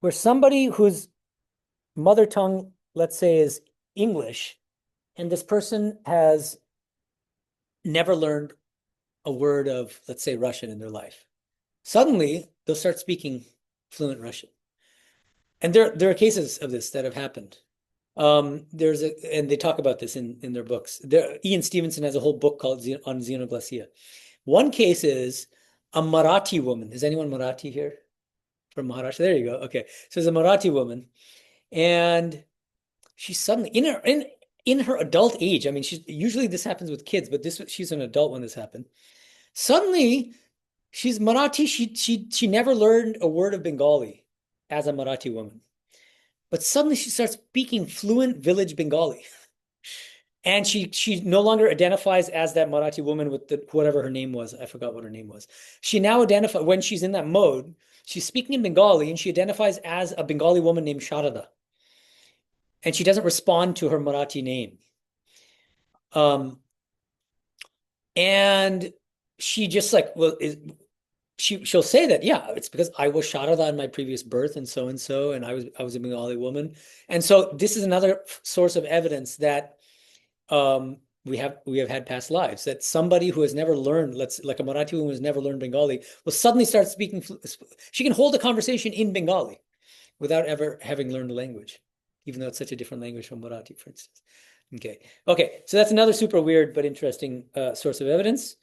where somebody whose mother tongue, let's say, is English, and this person has never learned a word of, let's say, Russian in their life. Suddenly, they'll start speaking fluent Russian. And there are cases of this that have happened. And they talk about this in their books. Ian Stevenson has a whole book called on xenoglossia. One case is a Marathi woman. Is anyone Marathi here? From Maharashtra? There you go. Okay. So there's a Marathi woman, and she's suddenly in her adult age. I mean, she's usually this happens with kids, but she's an adult when this happened. Suddenly, she's Marathi. She never learned a word of Bengali as a Marathi woman. But suddenly she starts speaking fluent village Bengali. And she no longer identifies as that Marathi woman with whatever her name was. I forgot what her name was. She now identifies, when she's in that mode, she's speaking in Bengali and she identifies as a Bengali woman named Sharada. And she doesn't respond to her Marathi name. And she just like, well, she'll say that, yeah, it's because I was Sharada in my previous birth and so, and I was a Bengali woman. And so this is another source of evidence that we have had past lives, that somebody who has never learned, like a Marathi woman who has never learned Bengali, will suddenly start speaking. She can hold a conversation in Bengali without ever having learned the language, even though it's such a different language from Marathi, for instance. Okay. So that's another super weird but interesting source of evidence.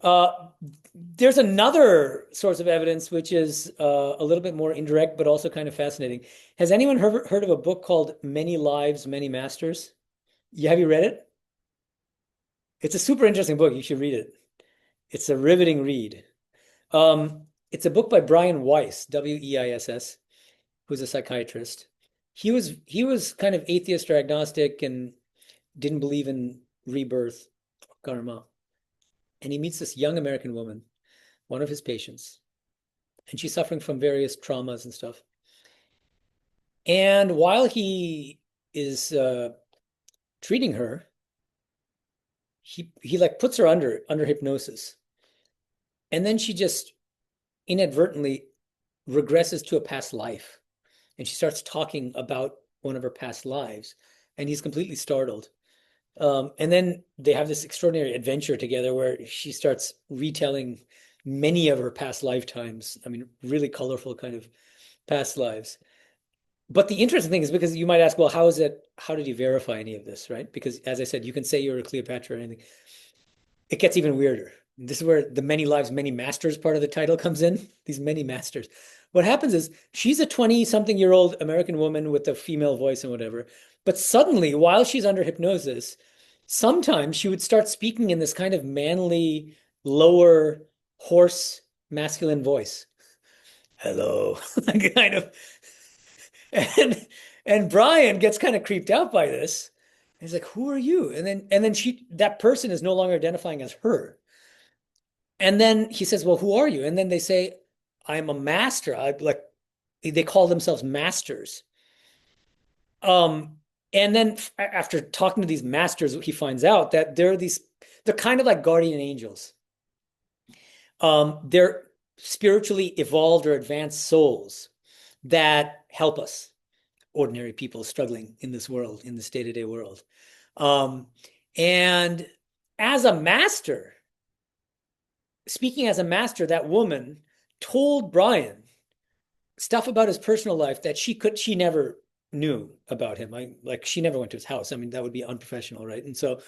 There's another source of evidence which is a little bit more indirect, but also kind of fascinating. Has anyone heard of a book called Many Lives, Many Masters? Have you read it? It's a super interesting book. You should read it. It's a riveting read. It's a book by Brian Weiss, Weiss, who's a psychiatrist. He was kind of atheist or agnostic and didn't believe in rebirth or karma. And he meets this young American woman, one of his patients, and she's suffering from various traumas and stuff. And while he is treating her, he like puts her under hypnosis, and then she just inadvertently regresses to a past life, and she starts talking about one of her past lives, and he's completely startled. And then they have this extraordinary adventure together where she starts retelling many of her past lifetimes. I mean, really colorful kind of past lives. But the interesting thing is, because you might ask, well, how did you verify any of this, right? Because as I said, you can say you're a Cleopatra or anything. It gets even weirder. This is where the many lives, many masters part of the title comes in. These many masters. What happens is she's a 20-something-year-old American woman with a female voice and whatever. But suddenly, while she's under hypnosis, sometimes she would start speaking in this kind of manly, lower, hoarse, masculine voice. Hello, kind of. And Brian gets kind of creeped out by this. He's like, "Who are you?" And then that person is no longer identifying as her. And then he says, "Well, who are you?" And then they say, "I'm a master." They call themselves masters. And then after talking to these masters, he finds out that they're kind of like guardian angels. They're spiritually evolved or advanced souls that help us, ordinary people struggling in this world, in this day-to-day world. And as a master, speaking as a master, that woman told Brian stuff about his personal life that she never knew about him. Like she never went to his house. I mean, that would be unprofessional, right? And so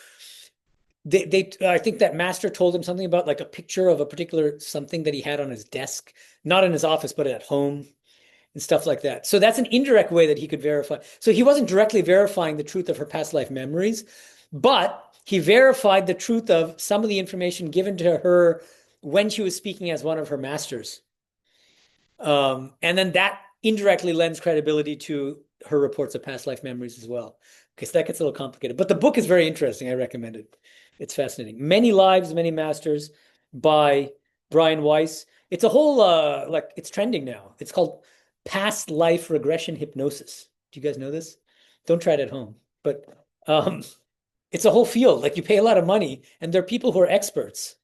I think that master told him something about like a picture of a particular something that he had on his desk, not in his office, but at home and stuff like that. So that's an indirect way that he could verify. So he wasn't directly verifying the truth of her past life memories, but he verified the truth of some of the information given to her when she was speaking as one of her masters. And then that indirectly lends credibility to her reports of past life memories as well. Okay, so that gets a little complicated, but the book is very interesting. I recommend it. It's fascinating. Many Lives, Many Masters by Brian Weiss. It's a whole, it's trending now. It's called Past Life Regression Hypnosis. Do you guys know this? Don't try it at home, but It's a whole field. Like you pay a lot of money, and there are people who are experts.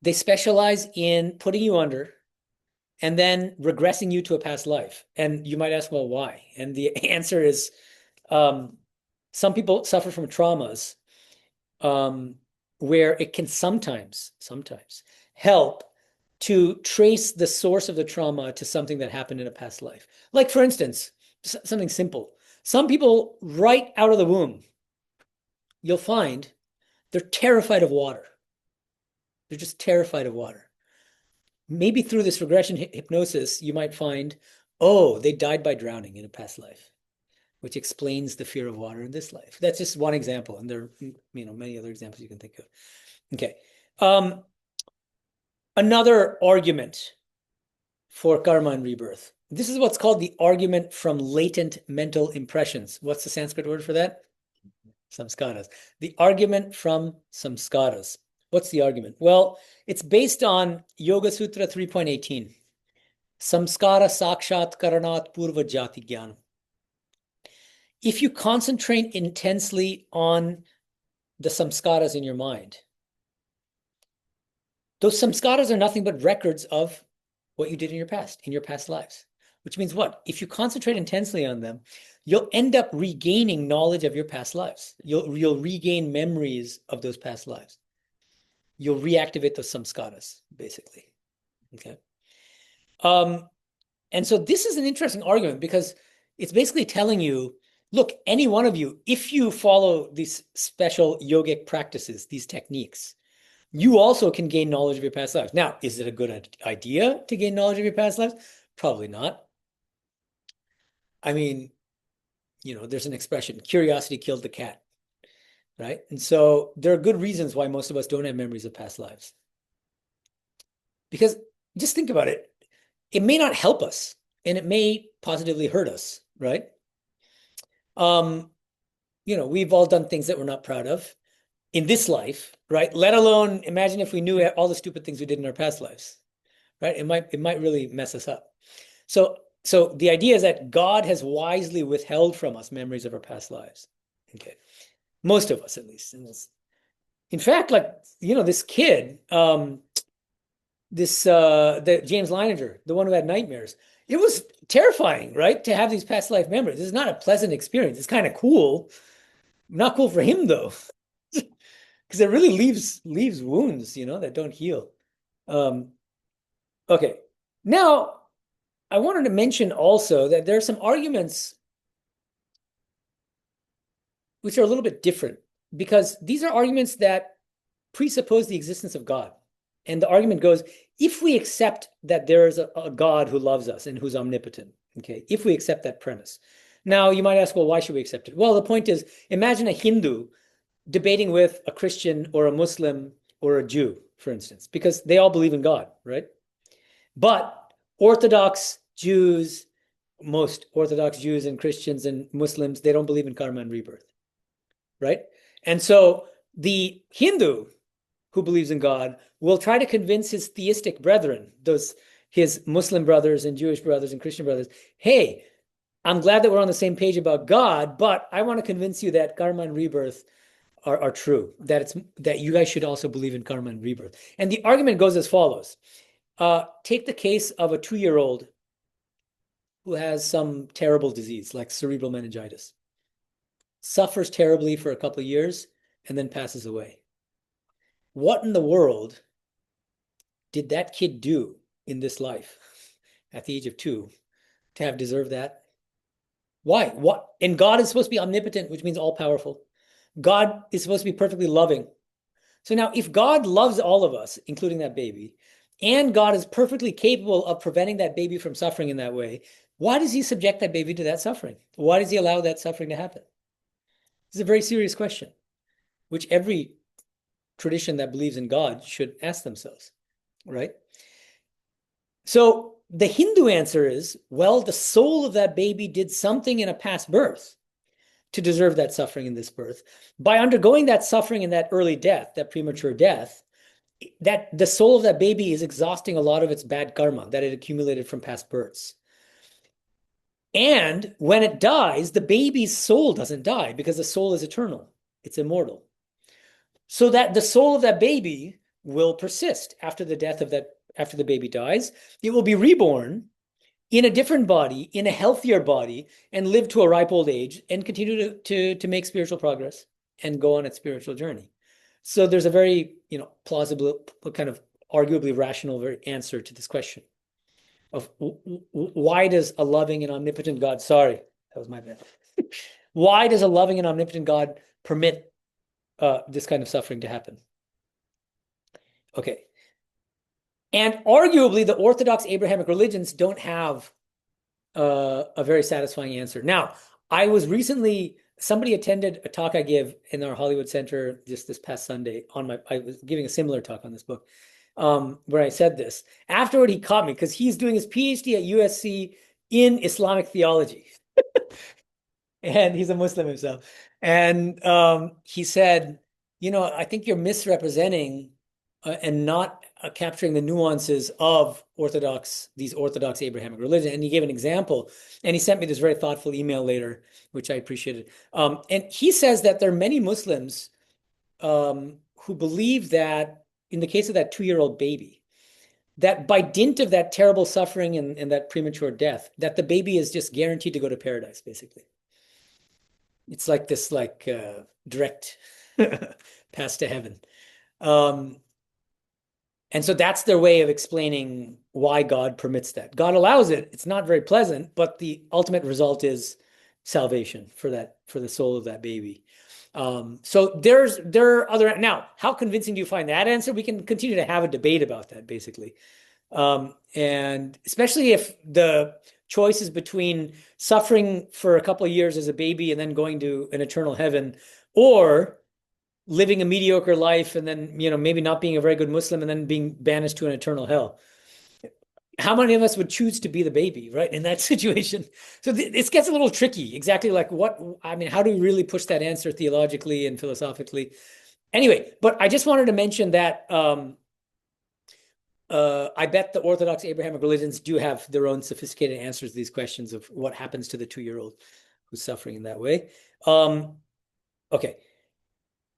They specialize in putting you under and then regressing you to a past life. And you might ask, well, why? And the answer is some people suffer from traumas where it can sometimes help to trace the source of the trauma to something that happened in a past life. Like, for instance, something simple. Some people, right out of the womb, you'll find they're terrified of water. They're just terrified of water. Maybe through this regression hypnosis, you might find, oh, they died by drowning in a past life, which explains the fear of water in this life. That's just one example, and there are, many other examples you can think of. Okay. Another argument for karma and rebirth. This is what's called the argument from latent mental impressions. What's the Sanskrit word for that? Samskaras. The argument from samskaras. What's the argument? Well, it's based on Yoga Sutra 3.18. Samskara sakshat karanat purva jati jnana. If you concentrate intensely on the samskaras in your mind, those samskaras are nothing but records of what you did in your past lives. Which means what? If you concentrate intensely on them, you'll end up regaining knowledge of your past lives. You'll regain memories of those past lives. You'll reactivate those samskaras, basically. Okay. And so this is an interesting argument because it's basically telling you, look, any one of you, if you follow these special yogic practices, these techniques, you also can gain knowledge of your past lives. Now, is it a good idea to gain knowledge of your past lives? Probably not. I mean, there's an expression, curiosity killed the cat, right? And so there are good reasons why most of us don't have memories of past lives. Because just think about it. It may not help us, and it may positively hurt us, right? We've all done things that we're not proud of in this life, right? Let alone imagine if we knew all the stupid things we did in our past lives, right? It might really mess us up. So the idea is that God has wisely withheld from us memories of our past lives. Okay. Most of us, at least. In fact, this kid, the James Leininger, the one who had nightmares, it was terrifying, right? To have these past life memories. This is not a pleasant experience. It's kind of cool. Not cool for him though. Because it really leaves wounds, that don't heal. Okay. Now, I wanted to mention also that there are some arguments which are a little bit different because these are arguments that presuppose the existence of God. And the argument goes, if we accept that there is a God who loves us and who's omnipotent, okay, if we accept that premise. Now, you might ask, well, why should we accept it? Well, the point is, imagine a Hindu debating with a Christian or a Muslim or a Jew, for instance, because they all believe in God, right? But Orthodox Jews, most Orthodox Jews and Christians and Muslims, they don't believe in karma and rebirth, right? And so the Hindu who believes in God will try to convince his theistic brethren, his Muslim brothers and Jewish brothers and Christian brothers, hey, I'm glad that we're on the same page about God, but I want to convince you that karma and rebirth are true, that you guys should also believe in karma and rebirth. And the argument goes as follows. Take the case of a 2-year-old who has some terrible disease like cerebral meningitis, suffers terribly for a couple of years, and then passes away. What in the world did that kid do in this life at the age of 2 to have deserved that? Why? What? And God is supposed to be omnipotent, which means all powerful. God is supposed to be perfectly loving. So now if God loves all of us, including that baby, and God is perfectly capable of preventing that baby from suffering in that way, why does he subject that baby to that suffering? Why does he allow that suffering to happen? This is a very serious question, which every tradition that believes in God should ask themselves, right? So the Hindu answer is, well, the soul of that baby did something in a past birth to deserve that suffering in this birth. By undergoing that suffering in that early death, that premature death, that the soul of that baby is exhausting a lot of its bad karma that it accumulated from past births. And when it dies, the baby's soul doesn't die because the soul is eternal. It's immortal. So that the soul of that baby will persist after the death of that, after the baby dies. It will be reborn in a different body, in a healthier body, and live to a ripe old age and continue to make spiritual progress and go on its spiritual journey. So there's a very, plausible, kind of arguably rational answer to this question of why does a loving and omnipotent God, sorry, that was my bad. Why does a loving and omnipotent God permit this kind of suffering to happen? Okay. And arguably, the Orthodox Abrahamic religions don't have a very satisfying answer. Now, I was recently, somebody attended a talk I give in our Hollywood Center just this past Sunday I was giving a similar talk on this book, where I said this. Afterward, he caught me because he's doing his PhD at USC in Islamic theology. And he's a Muslim himself. And he said, I think you're misrepresenting and not capturing the nuances of these Orthodox Abrahamic religion. And he gave an example, and he sent me this very thoughtful email later, which I appreciated. And he says that there are many Muslims who believe that in the case of that 2-year-old baby, that by dint of that terrible suffering and that premature death, that the baby is just guaranteed to go to paradise, basically. It's like this, direct pass to heaven. And so that's their way of explaining why God permits that. God allows it. It's not very pleasant, but the ultimate result is salvation for the soul of that baby. So there are other, now, how convincing do you find that answer? We can continue to have a debate about that, basically. And especially if the choice is between suffering for a couple of years as a baby and then going to an eternal heaven, or living a mediocre life and then, maybe not being a very good Muslim and then being banished to an eternal hell. How many of us would choose to be the baby, right, in that situation? So this gets a little tricky. Exactly how do we really push that answer theologically and philosophically? Anyway, but I just wanted to mention that I bet the Orthodox Abrahamic religions do have their own sophisticated answers to these questions of what happens to the 2-year-old who's suffering in that way. Okay.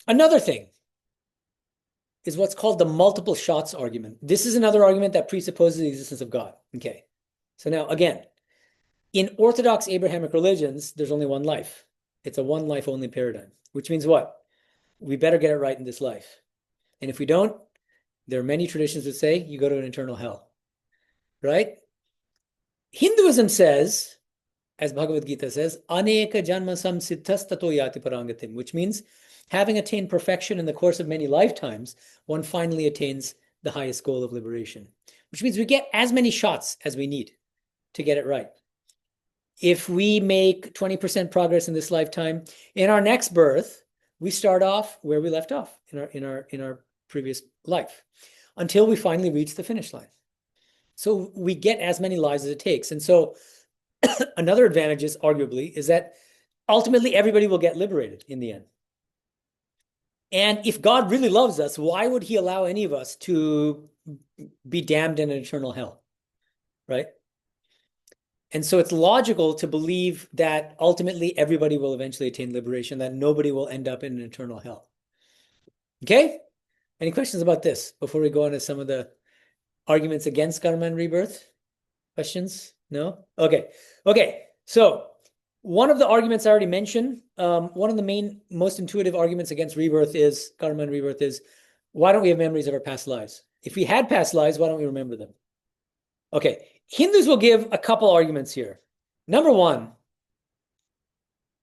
Another thing is what's called the multiple shots argument. This is another argument that presupposes the existence of God. Okay. So now, again, in Orthodox Abrahamic religions, there's only one life. It's a one life only paradigm, which means what? We better get it right in this life. And if we don't, there are many traditions that say you go to an eternal hell, right? Hinduism says, as Bhagavad Gita says, aneka janma samsiddhas tato yati parangatim, which means having attained perfection in the course of many lifetimes, one finally attains the highest goal of liberation, which means we get as many shots as we need to get it right. If we make 20% progress in this lifetime, in our next birth, we start off where we left off in our previous life, until we finally reach the finish line. So we get as many lives as it takes. And so another advantage is, arguably, is that ultimately everybody will get liberated in the end. And if God really loves us, why would he allow any of us to be damned in an eternal hell, right? And so it's logical to believe that ultimately everybody will eventually attain liberation, that nobody will end up in an eternal hell. Okay? Any questions about this before we go on to some of the arguments against karma and rebirth? Questions? No? Okay. Okay. So one of the arguments I already mentioned, one of the most intuitive arguments against rebirth is, karma and rebirth is, why don't we have memories of our past lives? If we had past lives, why don't we remember them? Okay. Hindus will give a couple arguments here. Number one,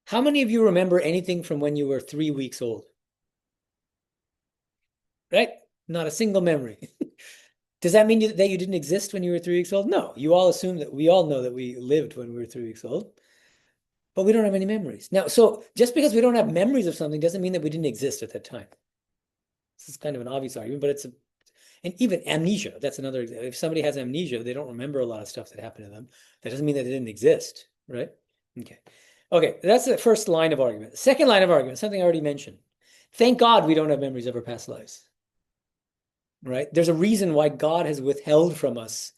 how many of you remember anything from when you were 3 weeks old? Right? Not a single memory. Does that mean that you didn't exist when you were 3 weeks old? No. You all assume that we all know that we lived when we were 3 weeks old, but we don't have any memories. Now, so just because we don't have memories of something doesn't mean that we didn't exist at that time. This is kind of an obvious argument, but and even amnesia, that's another example. If somebody has amnesia, they don't remember a lot of stuff that happened to them. That doesn't mean that they didn't exist, right? Okay. Okay, that's the first line of argument. The second line of argument, something I already mentioned. Thank God we don't have memories of our past lives. Right? There's a reason why God has withheld from us,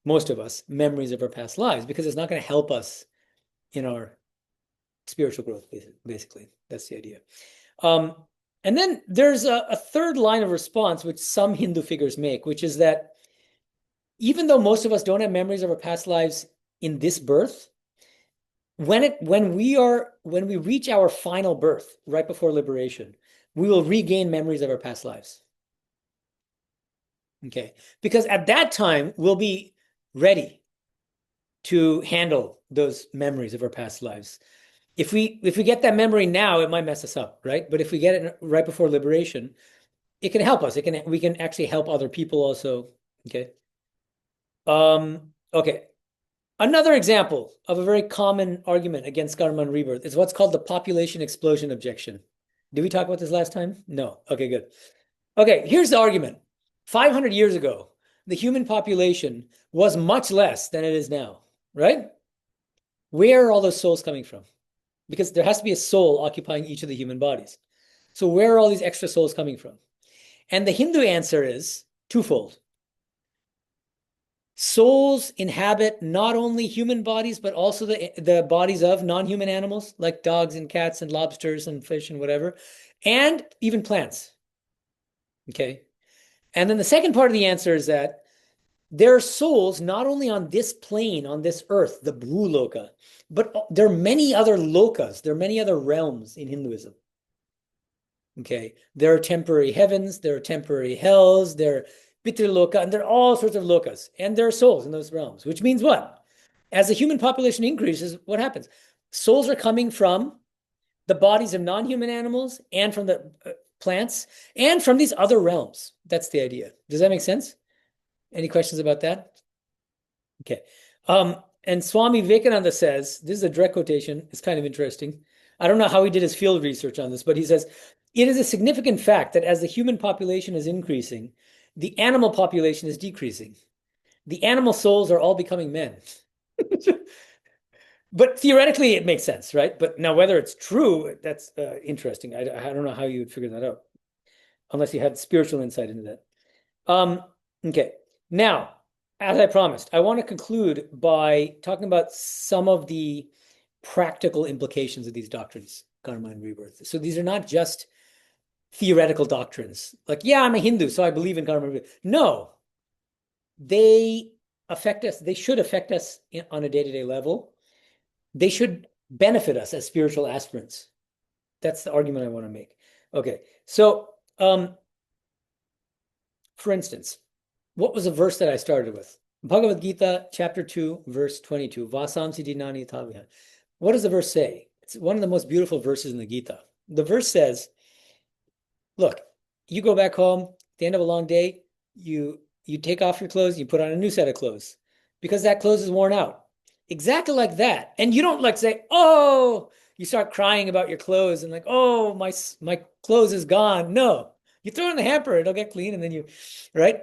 most of us, memories of our past lives, because it's not going to help us in our spiritual growth, basically. That's the idea. And then there's a third line of response, which some Hindu figures make, which is that even though most of us don't have memories of our past lives in this birth, when we reach our final birth, right before liberation, we will regain memories of our past lives. Okay, because at that time we'll be ready to handle those memories of our past lives. If we get that memory now, it might mess us up, right? But if we get it right before liberation, it can help us. We can actually help other people also. Okay. Okay. Another example of a very common argument against karma and rebirth is what's called the population explosion objection. Did we talk about this last time? No. Okay, good. Okay, here's the argument. 500 years ago, the human population was much less than it is now, right? Where are all those souls coming from? Because there has to be a soul occupying each of the human bodies. So where are all these extra souls coming from? And the Hindu answer is twofold. Souls inhabit not only human bodies, but also the bodies of non-human animals, like dogs and cats and lobsters and fish and whatever, and even plants. Okay. And then the second part of the answer is that there are souls not only on this plane, on this earth, the Bhuloka, but there are many other lokas, there are many other realms in Hinduism. Okay. There are temporary heavens, there are temporary hells, there are Pitriloka, and there are all sorts of lokas, and there are souls in those realms, which means what? As the human population increases, what happens? Souls are coming from the bodies of non-human animals and from the plants and from these other realms. That's the idea. Does that make sense? Any questions about that? Okay. And Swami Vivekananda says, this is a direct quotation, it's kind of interesting. I don't know how he did his field research on this, but he says, it is a significant fact that as the human population is increasing, the animal population is decreasing. The animal souls are all becoming men. But theoretically, it makes sense, right? But now whether it's true, that's interesting. I don't know how you would figure that out, unless you had spiritual insight into that. Okay. Now, as I promised, I want to conclude by talking about some of the practical implications of these doctrines, karma and rebirth. So these are not just theoretical doctrines. Like, yeah, I'm a Hindu, so I believe in karma and rebirth. No, they affect us. They should affect us on a day-to-day level. They should benefit us as spiritual aspirants. That's the argument I want to make. Okay, so for instance, what was the verse that I started with? Bhagavad Gita, chapter 2, verse 22. Vasamsi dinani tavya. What does the verse say? It's one of the most beautiful verses in the Gita. The verse says, look, you go back home, at the end of a long day, you take off your clothes, you put on a new set of clothes because that clothes is worn out. Exactly like that. And you don't like say, oh, you start crying about your clothes and like, oh, my clothes is gone. No, you throw it in the hamper, it'll get clean, and then right?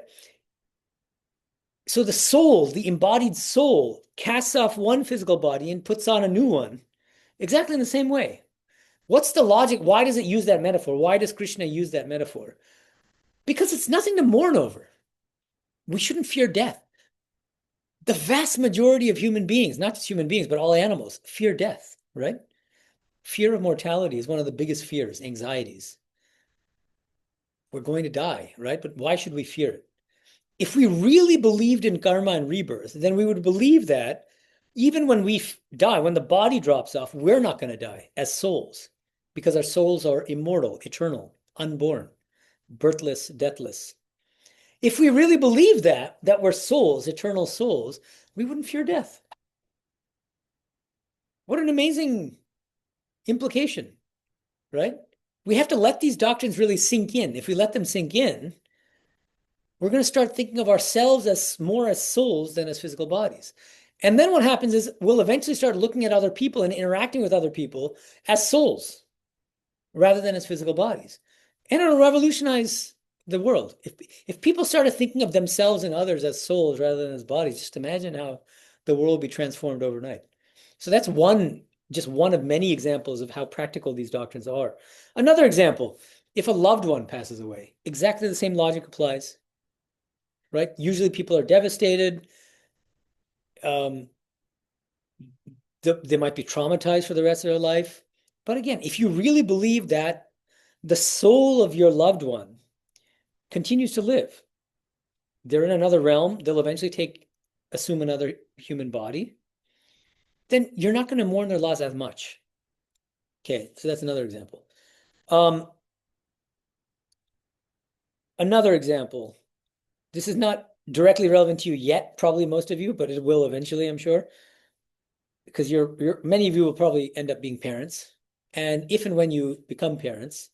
So the soul, the embodied soul, casts off one physical body and puts on a new one, exactly in the same way. What's the logic? Why does it use that metaphor? Why does Krishna use that metaphor? Because it's nothing to mourn over. We shouldn't fear death. The vast majority of human beings, not just human beings, but all animals, fear death, right? Fear of mortality is one of the biggest fears, anxieties. We're going to die, right? But why should we fear it? If we really believed in karma and rebirth, then we would believe that even when we die, when the body drops off, we're not going to die as souls because our souls are immortal, eternal, unborn, birthless, deathless. If we really believe that we're souls, eternal souls, we wouldn't fear death. What an amazing implication, right? We have to let these doctrines really sink in. If we let them sink in, we're going to start thinking of ourselves as more as souls than as physical bodies. And then what happens is we'll eventually start looking at other people and interacting with other people as souls rather than as physical bodies. And it'll revolutionize the world. If people started thinking of themselves and others as souls rather than as bodies, just imagine how the world will be transformed overnight. So that's just one of many examples of how practical these doctrines are. Another example, if a loved one passes away, exactly the same logic applies, right? Usually people are devastated. They might be traumatized for the rest of their life. But again, if you really believe that the soul of your loved one continues to live. They're in another realm. They'll eventually assume another human body. Then you're not going to mourn their loss as much. Okay, so that's another example. Another example. This is not directly relevant to you yet, probably most of you, but it will eventually, I'm sure. Because many of you will probably end up being parents. And if and when you become parents,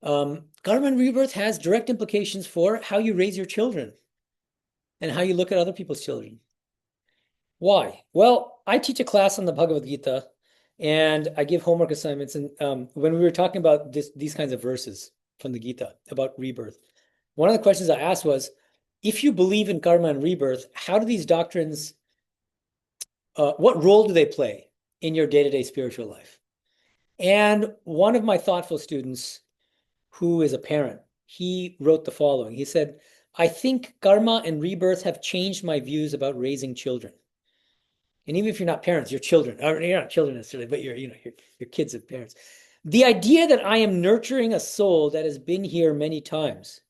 Karma and Rebirth has direct implications for how you raise your children and how you look at other people's children. Why? Well, I teach a class on the Bhagavad Gita and I give homework assignments. And when we were talking about these kinds of verses from the Gita about rebirth, one of the questions I asked was, if you believe in karma and rebirth, how do these doctrines, what role do they play in your day-to-day spiritual life? And one of my thoughtful students, who is a parent, he wrote the following. He said, I think karma and rebirth have changed my views about raising children. And even if you're not parents, you're children. Or you're not children necessarily, but you're kids of parents. The idea that I am nurturing a soul that has been here many times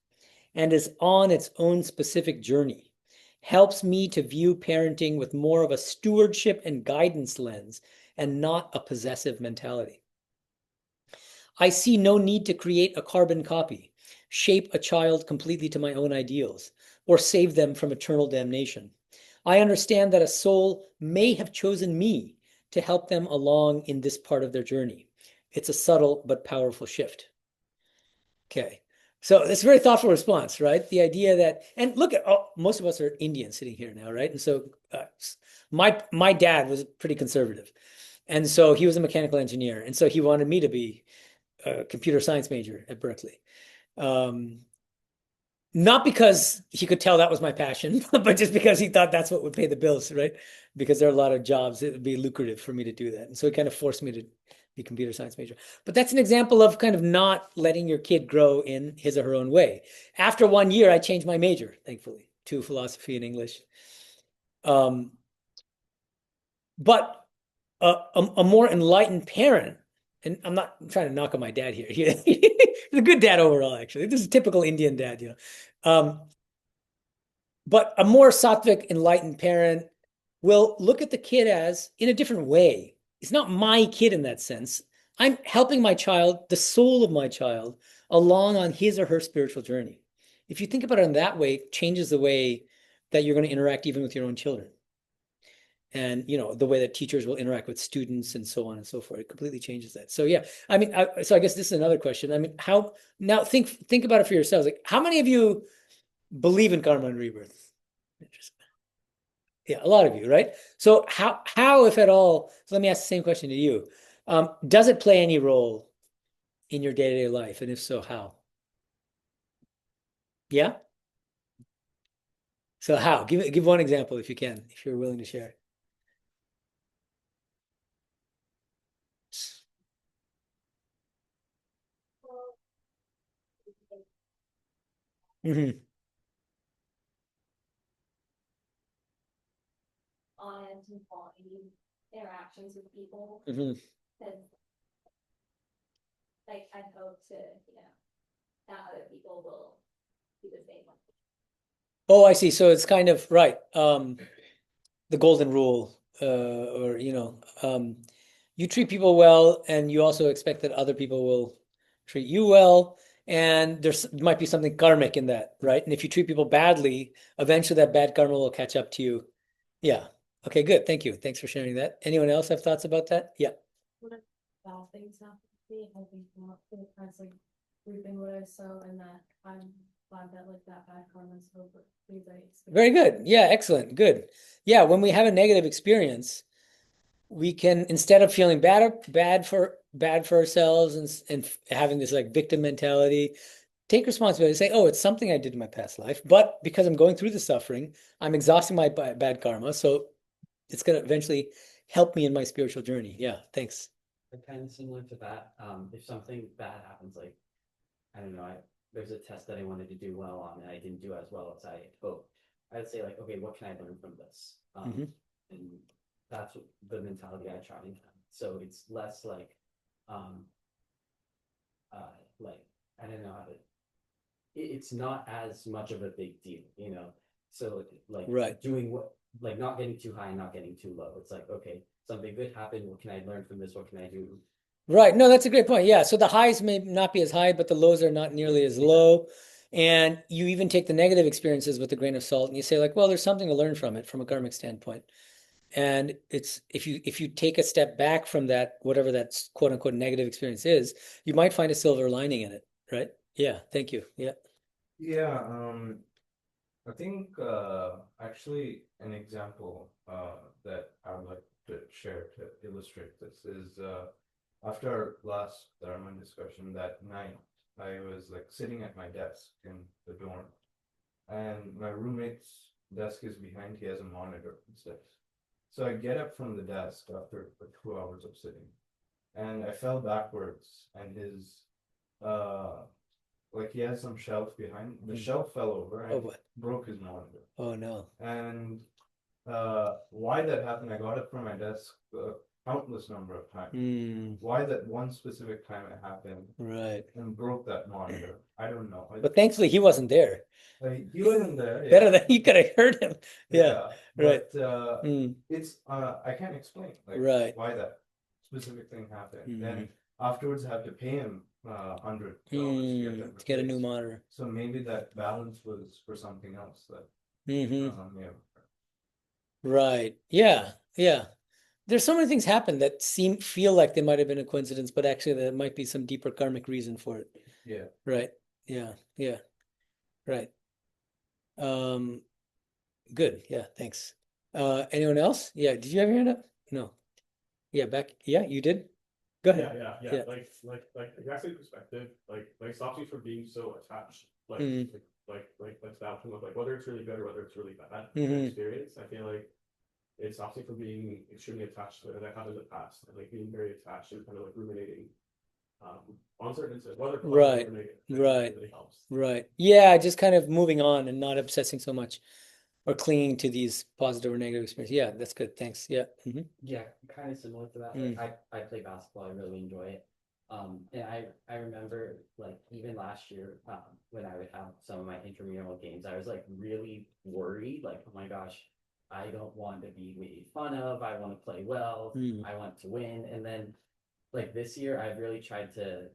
and is on its own specific journey helps me to view parenting with more of a stewardship and guidance lens and not a possessive mentality. I see no need to create a carbon copy, shape a child completely to my own ideals, or save them from eternal damnation. I understand that a soul may have chosen me to help them along in this part of their journey. It's a subtle but powerful shift. Okay. So it's a very thoughtful response, right? The idea that, and look at, most of us are Indian sitting here now, right? And so my dad was pretty conservative. And so he was a mechanical engineer. And so he wanted me to be a computer science major at Berkeley. Not because he could tell that was my passion, but just because he thought that's what would pay the bills, right? Because there are a lot of jobs, it would be lucrative for me to do that. And so he kind of forced me to be a computer science major. But that's an example of kind of not letting your kid grow in his or her own way. After 1 year, I changed my major, thankfully, to philosophy and English. But a more enlightened parent, and I'm not trying to knock on my dad here. He's a good dad overall, actually. This is a typical Indian dad, but a more sattvic, enlightened parent will look at the kid as in a different way. It's not my kid in that sense. I'm helping my child, the soul of my child, along on his or her spiritual journey. If you think about it in that way, it changes the way that you're going to interact even with your own children. And the way that teachers will interact with students and so on and so forth, it completely changes that. So yeah, I mean, so I guess this is another question. I mean, how now think about it for yourselves. Like, how many of you believe in karma and rebirth? Interesting. Yeah, a lot of you, right? So how if at all? So let me ask the same question to you. Does it play any role in your day-to-day life, and if so, how? Yeah. So how? Give one example if you can, if you're willing to share. Hmm. Honest and quality interactions with people. Hmm. Cause like I hope to, that other people will do the same. Oh, I see. So it's kind of right. The golden rule, or you treat people well, and you also expect that other people will treat you well. And might be something karmic in that, right? And if you treat people badly, eventually that bad karma will catch up to you. Yeah. Okay, good. Thank you. Thanks for sharing that. Anyone else have thoughts about that? Yeah. What if bad things happen to me, hoping not to, as like reaping what I sow, and that I'm glad that like that bad karma is over. Very good. Yeah, excellent. Good. Yeah, when we have a negative experience, we can, instead of feeling bad for ourselves and having this like victim mentality, take responsibility and say, oh, it's something I did in my past life, but because I'm going through the suffering, I'm exhausting my bad karma, so it's going to eventually help me in my spiritual journey. Yeah, thanks. But kind of similar to that, if something bad happens, like, I don't know, there's a test that I wanted to do well on and I didn't do as well as I hoped. I'd say like, okay, what can I learn from this? And that's the mentality I try and have. So it's less like, like I don't know how to. It's not as much of a big deal, you know. So like Right. doing what, like not getting too high and not getting too low. It's like, okay, something good happened. What can I learn from this? What can I do? Right. No, that's a great point. Yeah. So the highs may not be as high, but the lows are not nearly as low. And you even take the negative experiences with a grain of salt and you say, like, well, there's something to learn from it from a karmic standpoint. And it's if you take a step back from that, whatever that quote unquote negative experience is, you might find a silver lining in it, right? Yeah. Thank you. Yeah. Yeah, I think actually an example that I would like to share to illustrate this is after our last Dharma discussion that night, I was like sitting at my desk in the dorm, and my roommate's desk is behind. He has a monitor instead. So I get up from the desk after like 2 hours of sitting, and I fell backwards, and his like he has some shelf behind. The shelf fell over Oh, and what? broke his monitor. Oh, no. And why that happened, I got it from my desk countless number of times. Mm, Why that one specific time it happened right. and broke that monitor, I don't know. But thankfully, he wasn't there. Like, he wasn't there. Better Yeah, than you could have heard him. Yeah. yeah, Right. but Mm, it's I can't explain like right. why that specific thing happened. Mm. Then afterwards, I have to pay him $100 To get a new replaced. monitor. So maybe that balance was for something else that Hmm. yeah. Right. Yeah. Yeah. There's so many things happen that feel like they might have been a coincidence, but actually there might be some deeper karmic reason for it. Yeah. Right. Yeah. Yeah. Right. Um, good. Yeah. Thanks. Anyone else? Yeah. Did you have your hand up? No. Yeah. Back. Yeah. You did. Go ahead. Yeah. Yeah. Like exactly perspective, like stops you from being so attached, Mm. like stops you like whether it's really good or whether it's really bad Mhm. experience. I feel like it stops you from being extremely attached to it, and I have in the past, and like being very attached and kind of like ruminating on certain incidents, whether positive Right. or negative. Right. Really helps. Right. Yeah. Just kind of moving on and not obsessing so much or clinging to these positive or negative experiences. Yeah. That's good. Thanks. Yeah. Hmm. Yeah, kind of similar to that. Like I play basketball. I really enjoy it. And I remember like even last year, when I would have some of my intramural games, I was like really worried. Like, oh my gosh, I don't want to be made fun of. I want to play well. Mm. I want to win. And then like this year, I've really tried to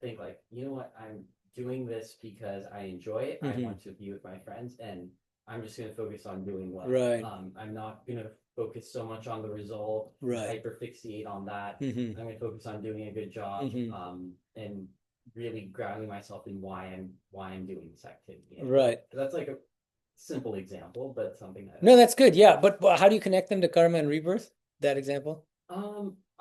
think like, you know what, I'm doing this because I enjoy it. I Mhm. want to be with my friends, and I'm just gonna focus on doing well. Right. I'm not gonna focus so much on the result, Right. hyperfixate on that. Hmm. I'm gonna focus on doing a good job, Mhm. and really grounding myself in why I'm doing this activity. And Right. that's like a simple example, but something that No, that's good. Yeah. But how do you connect them to karma and rebirth? That example?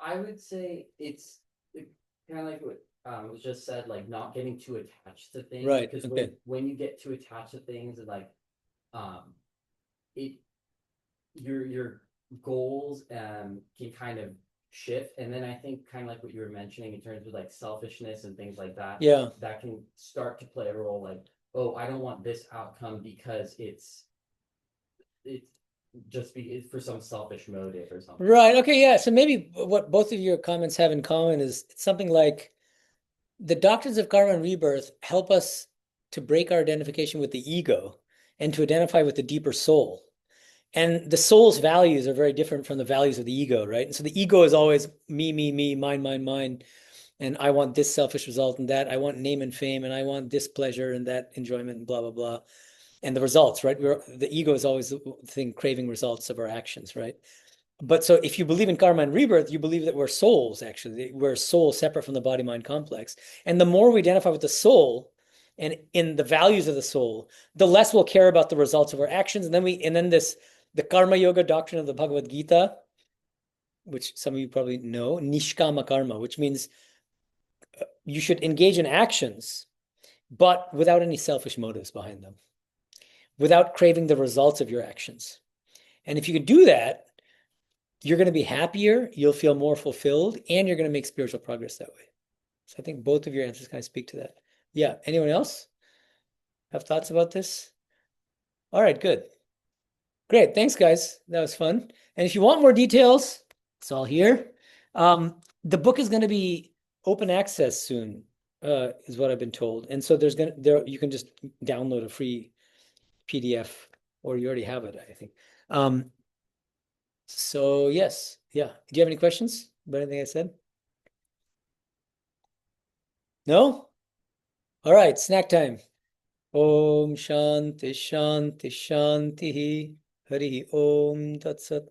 I would say it's kind of like what was just said, like not getting too attached to things. Right, Because okay. when you get too attached to things, and like it your goals can kind of shift. And then I think kind of like what you were mentioning in terms of like selfishness and things like that. Yeah. That can start to play a role. Like, oh, I don't want this outcome because it's just be for some selfish motive or something. Right. Okay. Yeah. So maybe what both of your comments have in common is it's something like the doctrines of karma and rebirth help us to break our identification with the ego and to identify with the deeper soul. And the soul's values are very different from the values of the ego, right? And so the ego is always me, mine. And I want this selfish result and that. I want name and fame and I want this pleasure and that enjoyment and blah, blah, blah. And the results, right? The ego is always the thing craving results of our actions, right? But so if you believe in karma and rebirth, you believe that we're souls, actually. We're a soul separate from the body-mind complex. And the more we identify with the soul and in the values of the soul, the less we'll care about the results of our actions. And then the karma yoga doctrine of the Bhagavad Gita, which some of you probably know, nishkama karma, which means you should engage in actions, but without any selfish motives behind them, without craving the results of your actions. And if you can do that, you're going to be happier, you'll feel more fulfilled, and you're going to make spiritual progress that way. So I think both of your answers kind of speak to that. Yeah. Anyone else have thoughts about this? All right, good. Great. Thanks, guys. That was fun. And if you want more details, it's all here. The book is going to be open access soon. is what I've been told. And so there you can just download a free PDF, or you already have it, I think. So yes, yeah. Do you have any questions about anything I said? No? All right, snack time. Om Shanti Shanti Shanti Hari Om Tat Sat.